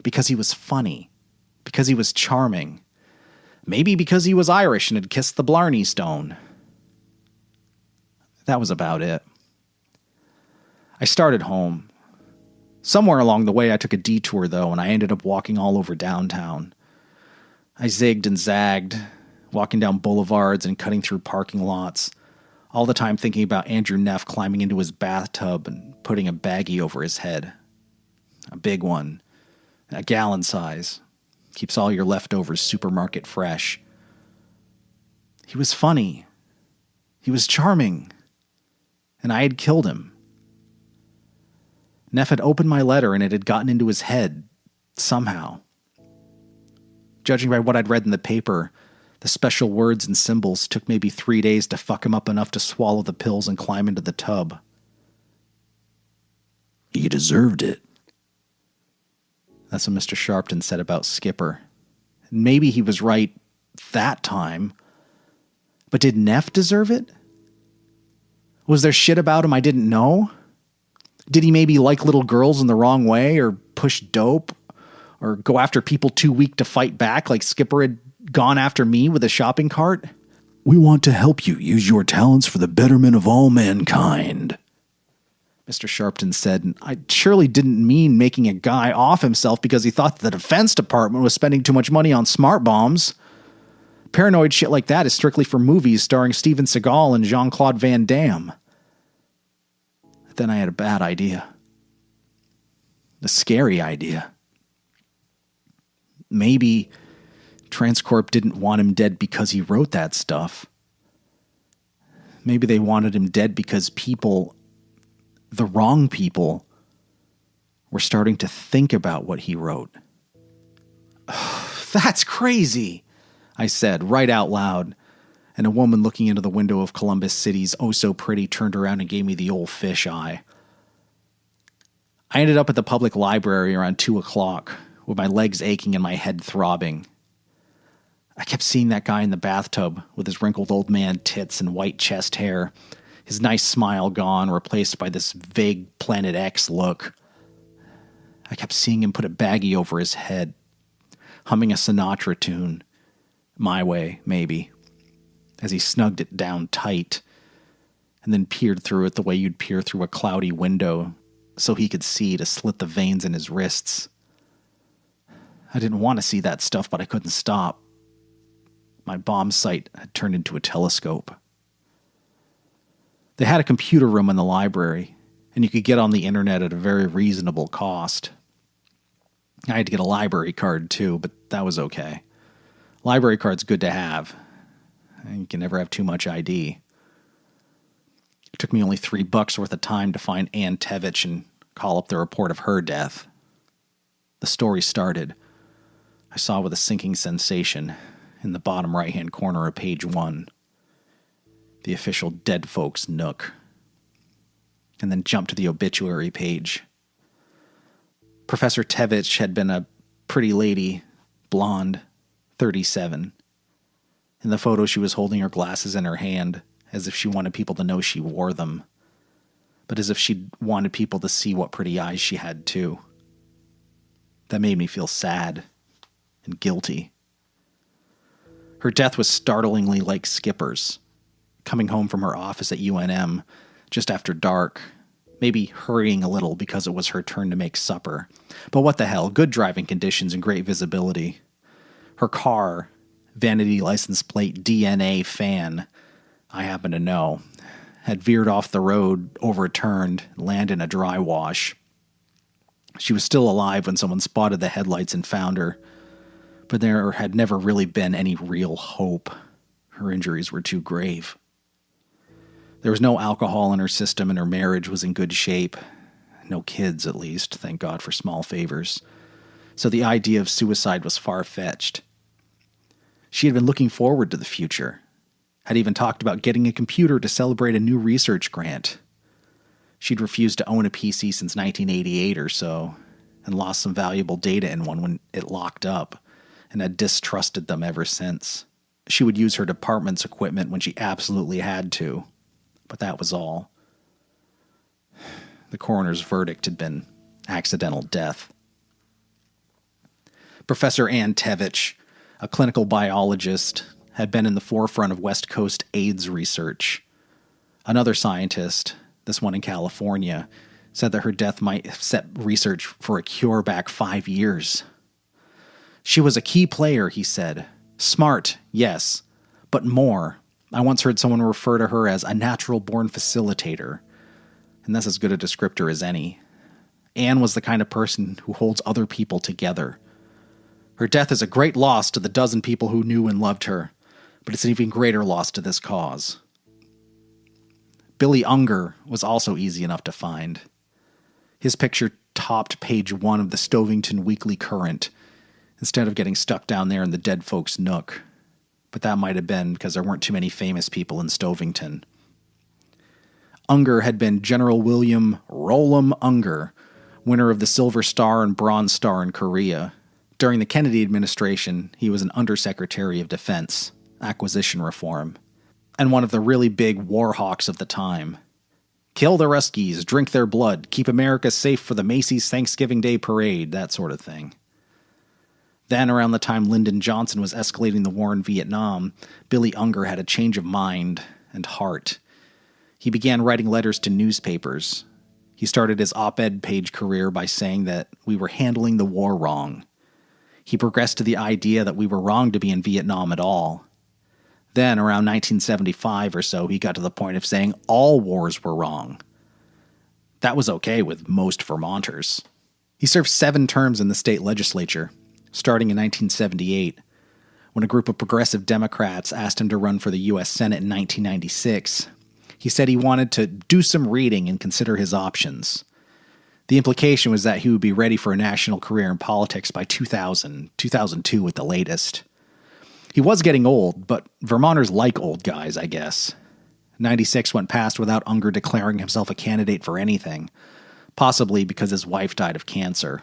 Because he was funny. Because he was charming. Maybe because he was Irish and had kissed the Blarney Stone. That was about it. I started home. Somewhere along the way, I took a detour, though, and I ended up walking all over downtown. I zigged and zagged, walking down boulevards and cutting through parking lots, all the time thinking about Andrew Neff climbing into his bathtub and putting a baggie over his head. A big one, a gallon size, keeps all your leftovers supermarket fresh. He was funny. He was charming. And I had killed him. Neff had opened my letter and it had gotten into his head, somehow. Judging by what I'd read in the paper, the special words and symbols took maybe 3 days to fuck him up enough to swallow the pills and climb into the tub. He deserved it. That's what Mr. Sharpton said about Skipper. Maybe he was right that time. But did Neff deserve it? Was there shit about him I didn't know? Did he maybe like little girls in the wrong way, or push dope, or go after people too weak to fight back like Skipper had gone after me with a shopping cart? We want to help you use your talents for the betterment of all mankind, Mr. Sharpton said, and I surely didn't mean making a guy off himself because he thought the Defense Department was spending too much money on smart bombs. Paranoid shit like that is strictly for movies starring Steven Seagal and Jean-Claude Van Damme. Then I had a bad idea. A scary idea. Maybe Transcorp didn't want him dead because he wrote that stuff. Maybe they wanted him dead because people, the wrong people, were starting to think about what he wrote. That's crazy, I said, right out loud. And a woman looking into the window of Columbus City's oh so pretty turned around and gave me the old fish eye. I ended up at the public library around 2 o'clock, with my legs aching and my head throbbing. I kept seeing that guy in the bathtub with his wrinkled old man tits and white chest hair, his nice smile gone, replaced by this vague Planet X look. I kept seeing him put a baggie over his head, humming a Sinatra tune, My Way, maybe, as he snugged it down tight, and then peered through it the way you'd peer through a cloudy window so he could see to slit the veins in his wrists. I didn't want to see that stuff, but I couldn't stop. My bomb sight had turned into a telescope. They had a computer room in the library, and you could get on the internet at a very reasonable cost. I had to get a library card too, but that was okay. Library card's good to have. You can never have too much ID. It took me only $3 worth of time to find Ann Tevich and call up the report of her death. The story started, I saw with a sinking sensation, in the bottom right-hand corner of page 1. The official dead folks nook. And then jumped to the obituary page. Professor Tevich had been a pretty lady, blonde, 37. In the photo, she was holding her glasses in her hand, as if she wanted people to know she wore them, but as if she wanted people to see what pretty eyes she had, too. That made me feel sad and guilty. Her death was startlingly like Skipper's, coming home from her office at UNM just after dark, maybe hurrying a little because it was her turn to make supper. But what the hell, good driving conditions and great visibility. Her car, vanity license plate DNA fan, I happen to know, had veered off the road, overturned, landed in a dry wash. She was still alive when someone spotted the headlights and found her, but there had never really been any real hope. Her injuries were too grave. There was no alcohol in her system and her marriage was in good shape. No kids, at least, thank God for small favors. So the idea of suicide was far-fetched. She had been looking forward to the future, had even talked about getting a computer to celebrate a new research grant. She'd refused to own a PC since 1988 or so, and lost some valuable data in one when it locked up, and had distrusted them ever since. She would use her department's equipment when she absolutely had to, but that was all. The coroner's verdict had been accidental death. Professor Ann Tevich, a clinical biologist, had been in the forefront of West Coast AIDS research. Another scientist, this one in California, said that her death might have set research for a cure back 5 years. She was a key player, he said. Smart, yes, but more. I once heard someone refer to her as a natural-born facilitator, and that's as good a descriptor as any. Anne was the kind of person who holds other people together. Her death is a great loss to the dozen people who knew and loved her, but it's an even greater loss to this cause. Billy Unger was also easy enough to find. His picture topped page 1 of the Stovington Weekly Current, instead of getting stuck down there in the dead folks' nook. But that might have been because there weren't too many famous people in Stovington. Unger had been General William Rollum Unger, winner of the Silver Star and Bronze Star in Korea. During the Kennedy administration, he was an Undersecretary of Defense, Acquisition Reform, and one of the really big war hawks of the time. Kill the Ruskies, drink their blood, keep America safe for the Macy's Thanksgiving Day Parade, that sort of thing. Then, around the time Lyndon Johnson was escalating the war in Vietnam, Billy Unger had a change of mind and heart. He began writing letters to newspapers. He started his op-ed page career by saying that we were handling the war wrong. He progressed to the idea that we were wrong to be in Vietnam at all. Then, around 1975 or so, he got to the point of saying all wars were wrong. That was okay with most Vermonters. He served 7 terms in the state legislature, starting in 1978, when a group of progressive Democrats asked him to run for the U.S. Senate in 1996. He said he wanted to do some reading and consider his options. The implication was that he would be ready for a national career in politics by 2002 at the latest. He was getting old, but Vermonters like old guys, I guess. 96 went past without Unger declaring himself a candidate for anything, possibly because his wife died of cancer.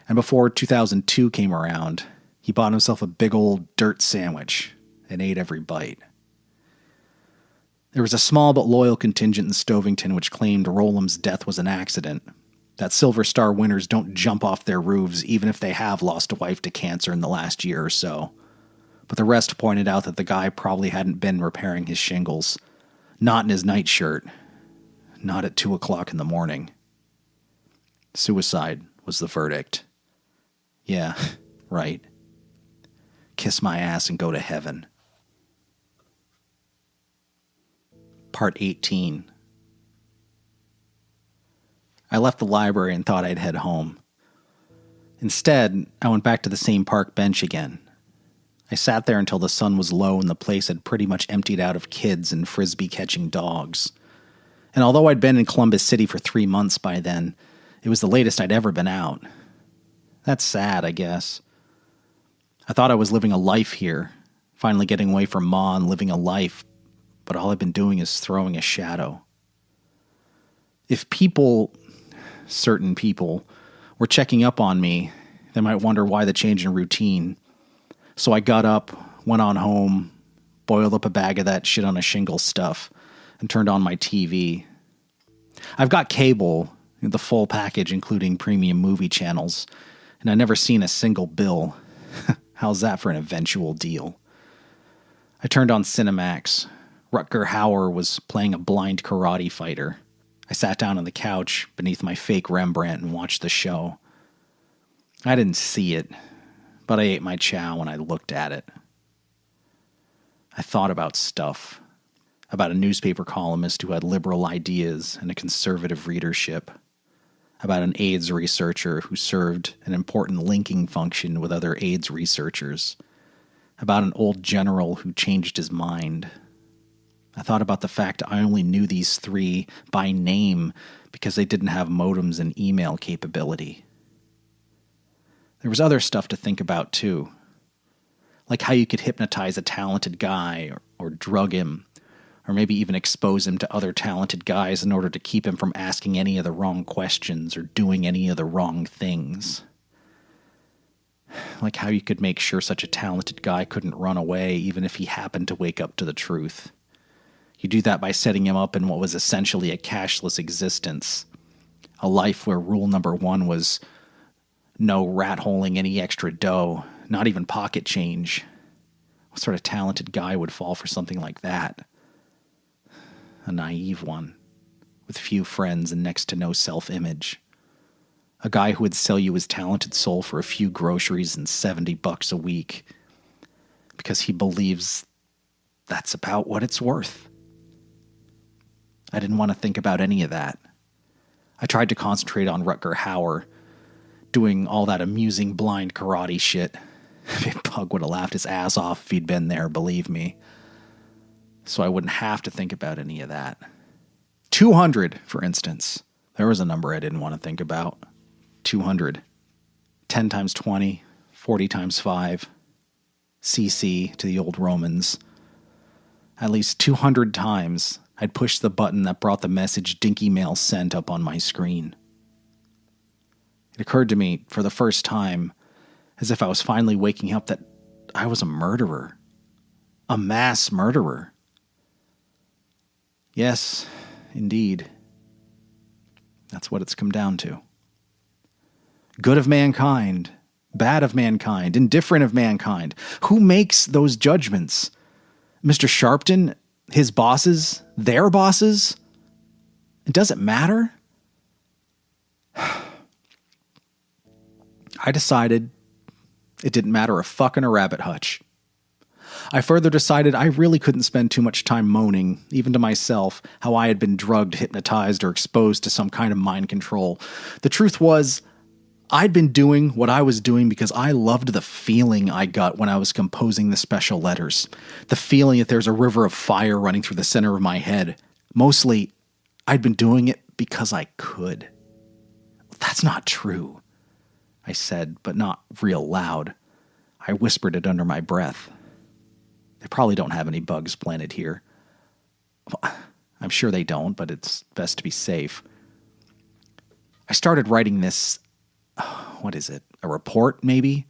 And before 2002 came around, he bought himself a big old dirt sandwich and ate every bite. There was a small but loyal contingent in Stovington which claimed Rollum's death was an accident, that Silver Star winners don't jump off their roofs even if they have lost a wife to cancer in the last year or so. But the rest pointed out that the guy probably hadn't been repairing his shingles, not in his nightshirt, not at 2 o'clock in the morning. Suicide was the verdict. Yeah, right. Kiss my ass and go to heaven. Part 18. I left the library and thought I'd head home. Instead, I went back to the same park bench again. I sat there until the sun was low and the place had pretty much emptied out of kids and frisbee-catching dogs. And although I'd been in Columbus City for 3 months by then, it was the latest I'd ever been out. That's sad, I guess. I thought I was living a life here, finally getting away from Ma and living a life, but all I've been doing is throwing a shadow. If people, certain people, were checking up on me, they might wonder why the change in routine. So I got up, went on home, boiled up a bag of that shit on a shingle stuff, and turned on my TV. I've got cable, the full package including premium movie channels, and I've never seen a single bill. How's that for an eventual deal? I turned on Cinemax. Rutger Hauer was playing a blind karate fighter. I sat down on the couch beneath my fake Rembrandt and watched the show. I didn't see it, but I ate my chow when I looked at it. I thought about stuff. About a newspaper columnist who had liberal ideas and a conservative readership. About an AIDS researcher who served an important linking function with other AIDS researchers. About an old general who changed his mind. I thought about the fact I only knew these 3 by name because they didn't have modems and email capability. There was other stuff to think about, too. Like how you could hypnotize a talented guy or drug him, or maybe even expose him to other talented guys in order to keep him from asking any of the wrong questions or doing any of the wrong things. Like how you could make sure such a talented guy couldn't run away even if he happened to wake up to the truth. You do that by setting him up in what was essentially a cashless existence. A life where rule number 1 was no rat-holing any extra dough, not even pocket change. What sort of talented guy would fall for something like that? A naive one, with few friends and next to no self-image. A guy who would sell you his talented soul for a few groceries and $70 a week because he believes that's about what it's worth. I didn't want to think about any of that. I tried to concentrate on Rutger Hauer, doing all that amusing blind karate shit. Pug would have laughed his ass off if he'd been there, believe me. So I wouldn't have to think about any of that. 200, for instance. There was a number I didn't want to think about. 200. 10 times 20, 40 times 5. CC to the old Romans. At least 200 times I'd push the button that brought the message Dinky Mail sent up on my screen. It occurred to me for the first time, as if I was finally waking up, that I was a murderer. A mass murderer. Yes, indeed. That's what it's come down to. Good of mankind, bad of mankind, indifferent of mankind. Who makes those judgments? Mr. Sharpton? His bosses? Their bosses? It doesn't matter? I decided it didn't matter a fuck in a rabbit hutch. I further decided I really couldn't spend too much time moaning, even to myself, how I had been drugged, hypnotized, or exposed to some kind of mind control. The truth was, I'd been doing what I was doing because I loved the feeling I got when I was composing the special letters. The feeling that there's a river of fire running through the center of my head. Mostly, I'd been doing it because I could. That's not true, I said, but not real loud. I whispered it under my breath. They probably don't have any bugs planted here. Well, I'm sure they don't, but it's best to be safe. I started writing this... What is it? A report, maybe?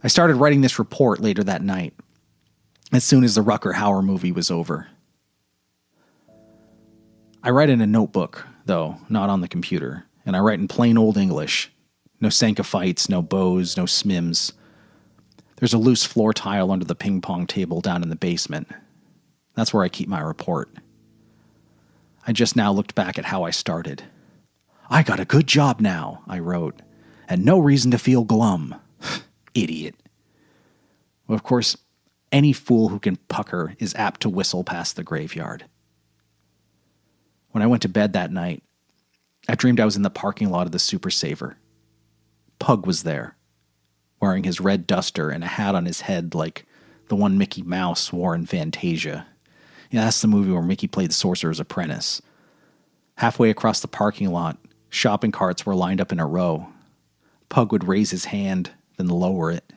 I started writing this report later that night, as soon as the Rutger Hauer movie was over. I write in a notebook, though, not on the computer, and I write in plain old English. No Sankophytes, no bows, no smims. There's a loose floor tile under the ping pong table down in the basement. That's where I keep my report. I just now looked back at how I started. I got a good job now, I wrote, and no reason to feel glum. Idiot. Well, of course, any fool who can pucker is apt to whistle past the graveyard. When I went to bed that night, I dreamed I was in the parking lot of the Super Saver. Pug was there, wearing his red duster and a hat on his head like the one Mickey Mouse wore in Fantasia. Yeah, that's the movie where Mickey played the Sorcerer's Apprentice. Halfway across the parking lot, shopping carts were lined up in a row. Pug would raise his hand, then lower it.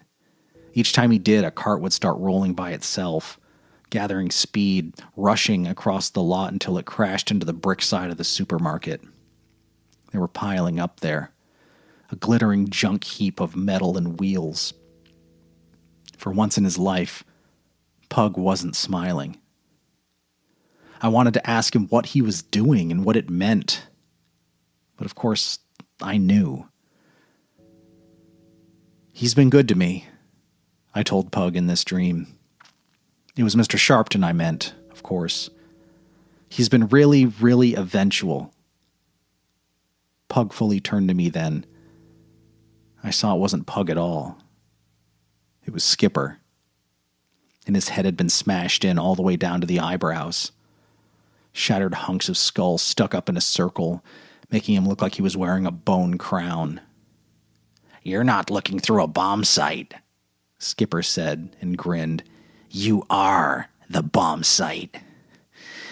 Each time he did, a cart would start rolling by itself, gathering speed, rushing across the lot until it crashed into the brick side of the supermarket. They were piling up there, a glittering junk heap of metal and wheels. For once in his life, Pug wasn't smiling. I wanted to ask him what he was doing and what it meant. But of course, I knew. He's been good to me, I told Pug in this dream. It was Mr. Sharpton I meant, of course. He's been really, really eventual. Pug fully turned to me then. I saw it wasn't Pug at all. It was Skipper. And his head had been smashed in all the way down to the eyebrows. Shattered hunks of skull stuck up in a circle, making him look like he was wearing a bone crown. "You're not looking through a bomb sight," Skipper said and grinned. "You are the bomb sight.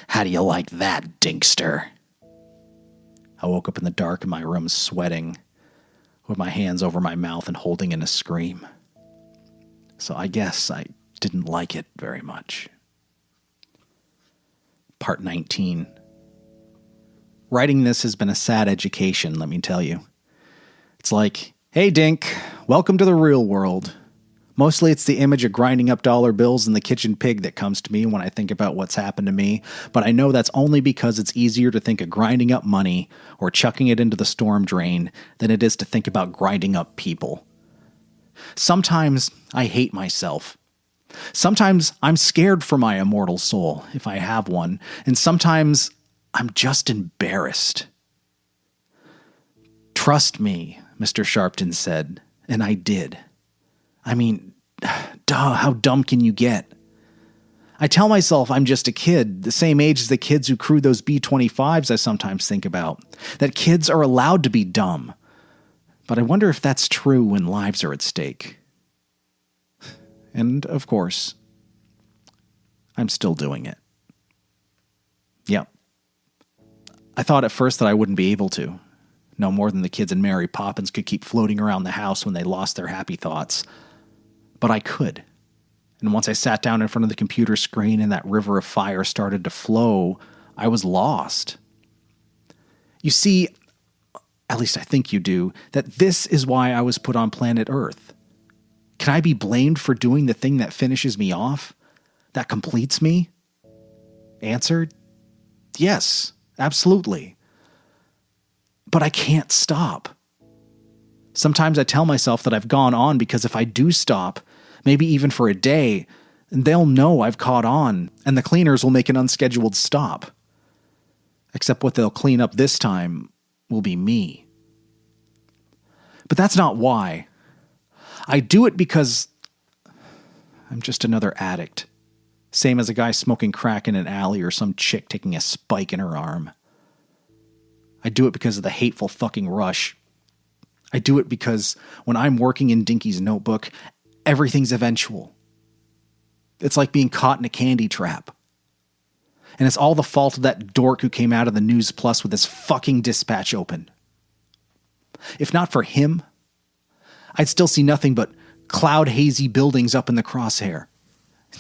How do you like that, Dinkster?" I woke up in the dark in my room sweating, with my hands over my mouth and holding in a scream. So I guess I didn't like it very much. Part 19. Writing this has been a sad education, let me tell you. It's like, hey Dink, welcome to the real world. Mostly it's the image of grinding up dollar bills and the kitchen pig that comes to me when I think about what's happened to me, but I know that's only because it's easier to think of grinding up money or chucking it into the storm drain than it is to think about grinding up people. Sometimes I hate myself. Sometimes I'm scared for my immortal soul, if I have one, and sometimes I'm just embarrassed. Trust me, Mr. Sharpton said, and I did. I mean, duh, how dumb can you get? I tell myself I'm just a kid, the same age as the kids who crew those B-25s I sometimes think about, that kids are allowed to be dumb. But I wonder if that's true when lives are at stake. And, of course, I'm still doing it. Yep. I thought at first that I wouldn't be able to. No more than the kids in Mary Poppins could keep floating around the house when they lost their happy thoughts. But I could. And once I sat down in front of the computer screen and that river of fire started to flow, I was lost. You see, at least I think you do, that this is why I was put on planet Earth. Can I be blamed for doing the thing that finishes me off? That completes me? Answer: yes, absolutely. But I can't stop. Sometimes I tell myself that I've gone on because if I do stop, maybe even for a day, they'll know I've caught on, and the cleaners will make an unscheduled stop. Except what they'll clean up this time will be me. But that's not why. I do it because I'm just another addict. Same as a guy smoking crack in an alley or some chick taking a spike in her arm. I do it because of the hateful fucking rush. I do it because when I'm working in Dinky's notebook, everything's eventual. It's like being caught in a candy trap. And it's all the fault of that dork who came out of the News Plus with his fucking dispatch open. If not for him, I'd still see nothing but cloud-hazy buildings up in the crosshair.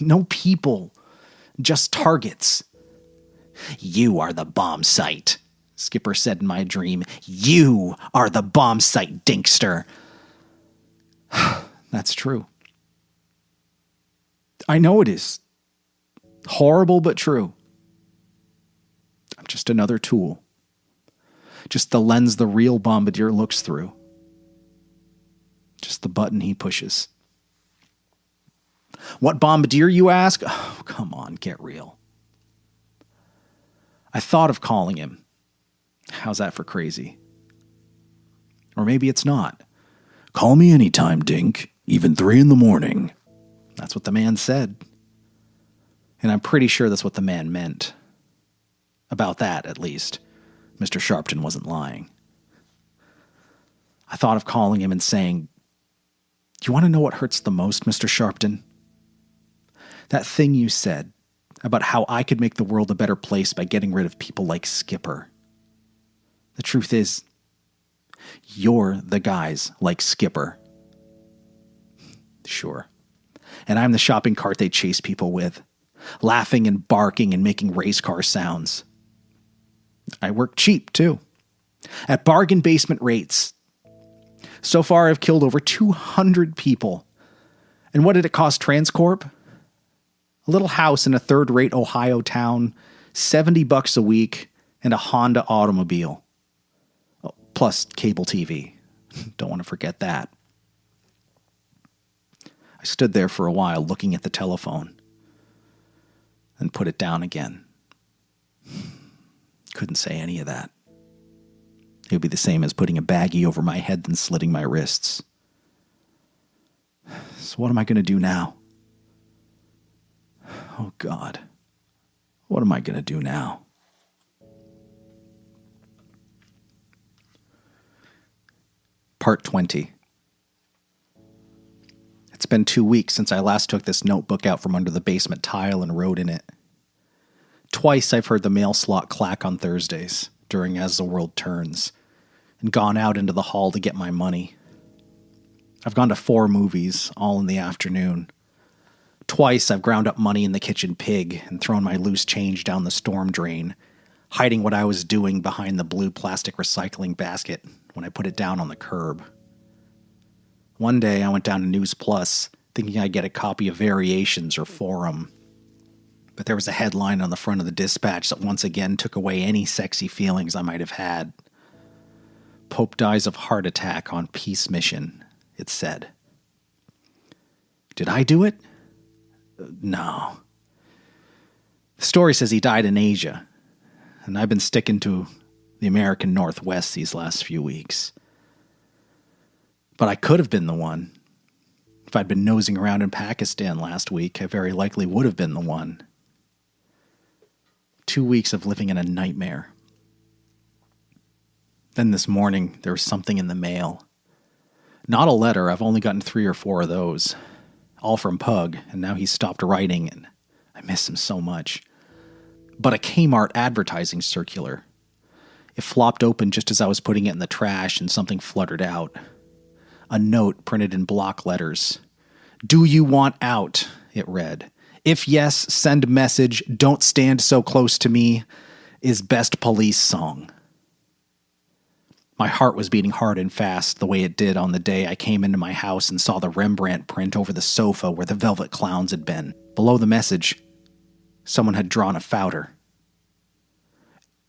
No people, just targets. "You are the bomb site," Skipper said in my dream. "You are the bomb site, Dinkster." That's true. I know it is. Horrible, but true. I'm just another tool. Just the lens the real bombardier looks through. Just the button he pushes. What bombardier, you ask? Oh, come on, get real. I thought of calling him. How's that for crazy? Or maybe it's not. "Call me anytime, Dink, even 3 a.m. That's what the man said. And I'm pretty sure that's what the man meant. About that, at least. Mr. Sharpton wasn't lying. I thought of calling him and saying, "You want to know what hurts the most, Mr. Sharpton? That thing you said about how I could make the world a better place by getting rid of people like Skipper. The truth is, you're the guys like Skipper." Sure. And I'm the shopping cart they chase people with, laughing and barking and making race car sounds. I work cheap, too. At bargain basement rates. So far, I've killed over 200 people. And what did it cost Transcorp? A little house in a third-rate Ohio town, $70 a week, and a Honda automobile. Oh, plus cable TV. Don't want to forget that. I stood there for a while looking at the telephone, and put it down again. Couldn't say any of that. It would be the same as putting a baggie over my head and slitting my wrists. So what am I going to do now? Oh, God. What am I going to do now? Part 20. It's been 2 weeks since I last took this notebook out from under the basement tile and wrote in it. Twice I've heard the mail slot clack on Thursdays during As the World Turns, and gone out into the hall to get my money. I've gone to 4 movies, all in the afternoon. Twice I've ground up money in the kitchen pig and thrown my loose change down the storm drain, hiding what I was doing behind the blue plastic recycling basket when I put it down on the curb. One day I went down to News Plus, thinking I'd get a copy of Variations or Forum. But there was a headline on the front of the Dispatch that once again took away any sexy feelings I might have had. Pope dies of heart attack on peace mission, it said. Did I do it? No. The story says he died in Asia, and I've been sticking to the American Northwest these last few weeks. But I could have been the one. If I'd been nosing around in Pakistan last week, I very likely would have been the one. 2 weeks of living in a nightmare. Then this morning, there was something in the mail. Not a letter, I've only gotten 3 or 4 of those. All from Pug, and now he's stopped writing, and I miss him so much. But a Kmart advertising circular. It flopped open just as I was putting it in the trash, and something fluttered out. A note printed in block letters. "Do you want out?" it read. "If yes, send message. Don't stand so close to me is best police song." My heart was beating hard and fast the way it did on the day I came into my house and saw the Rembrandt print over the sofa where the velvet clowns had been. Below the message, someone had drawn a founder.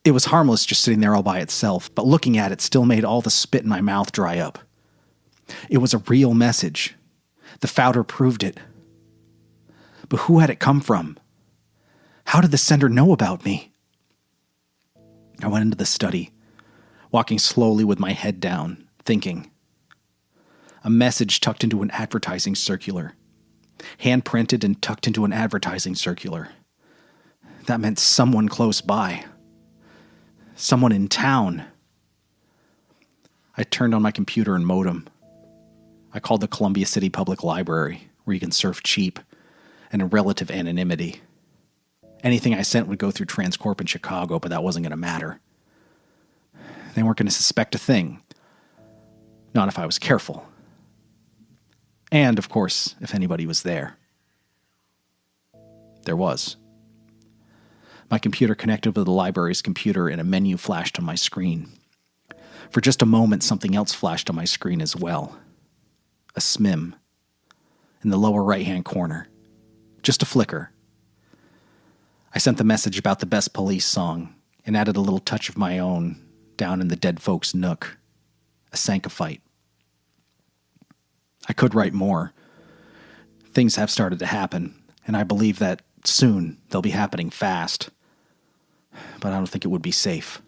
It was harmless just sitting there all by itself, but looking at it still made all the spit in my mouth dry up. It was a real message. The founder proved it. But who had it come from? How did the sender know about me? I went into the study, walking slowly with my head down, thinking. A message tucked into an advertising circular. Hand-printed and tucked into an advertising circular. That meant someone close by. Someone in town. I turned on my computer and modem. I called the Columbia City Public Library, where you can surf cheap and in relative anonymity. Anything I sent would go through Transcorp in Chicago, but that wasn't going to matter. They weren't going to suspect a thing. Not if I was careful. And, of course, if anybody was there. There was. My computer connected with the library's computer and a menu flashed on my screen. For just a moment, something else flashed on my screen as well. A SMIM. In the lower right-hand corner. Just a flicker. I sent the message about the best police song and added a little touch of my own down in the dead folks' nook. A Sanctifite. I could write more. Things have started to happen, and I believe that soon they'll be happening fast. But I don't think it would be safe.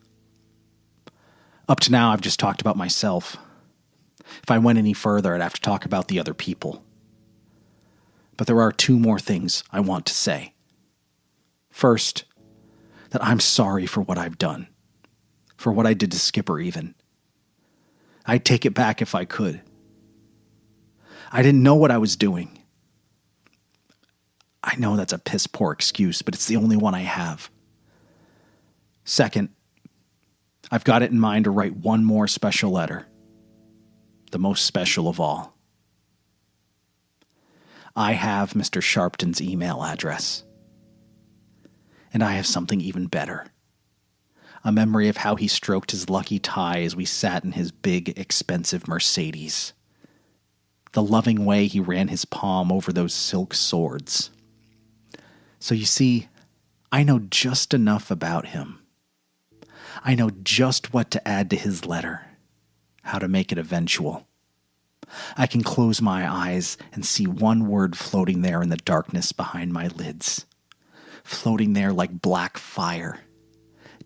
Up to now, I've just talked about myself. If I went any further, I'd have to talk about the other people. But there are 2 more things I want to say. First, that I'm sorry for what I've done. For what I did to Skipper, even. I'd take it back if I could. I didn't know what I was doing. I know that's a piss-poor excuse, but it's the only one I have. Second, I've got it in mind to write one more special letter. The most special of all. I have Mr. Sharpton's email address. And I have something even better. A memory of how he stroked his lucky tie as we sat in his big, expensive Mercedes. The loving way he ran his palm over those silk swords. So you see, I know just enough about him. I know just what to add to his letter, how to make it eventual. I can close my eyes and see one word floating there in the darkness behind my lids, floating there like black fire,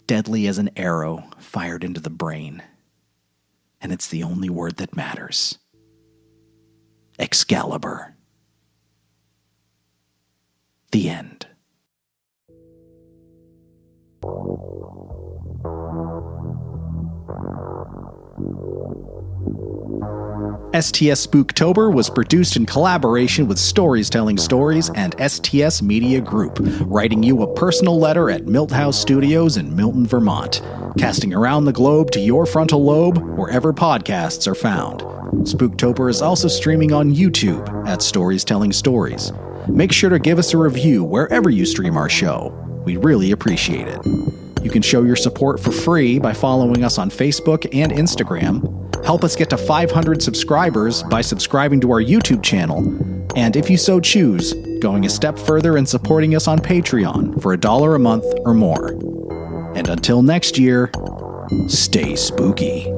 deadly as an arrow fired into the brain. And it's the only word that matters. Excalibur. The end. STS Spooktober was produced in collaboration with Stories Telling Stories and STS Media Group, writing you a personal letter at Milt House Studios in Milton, Vermont, casting around the globe to your frontal lobe wherever podcasts are found. Spooktober is also streaming on YouTube at Stories Telling Stories. Make sure to give us a review wherever you stream our show. We'd really appreciate it. You can show your support for free by following us on Facebook and Instagram. Help us get to 500 subscribers by subscribing to our YouTube channel. And if you so choose, going a step further and supporting us on Patreon for $1 a month or more. And until next year, stay spooky.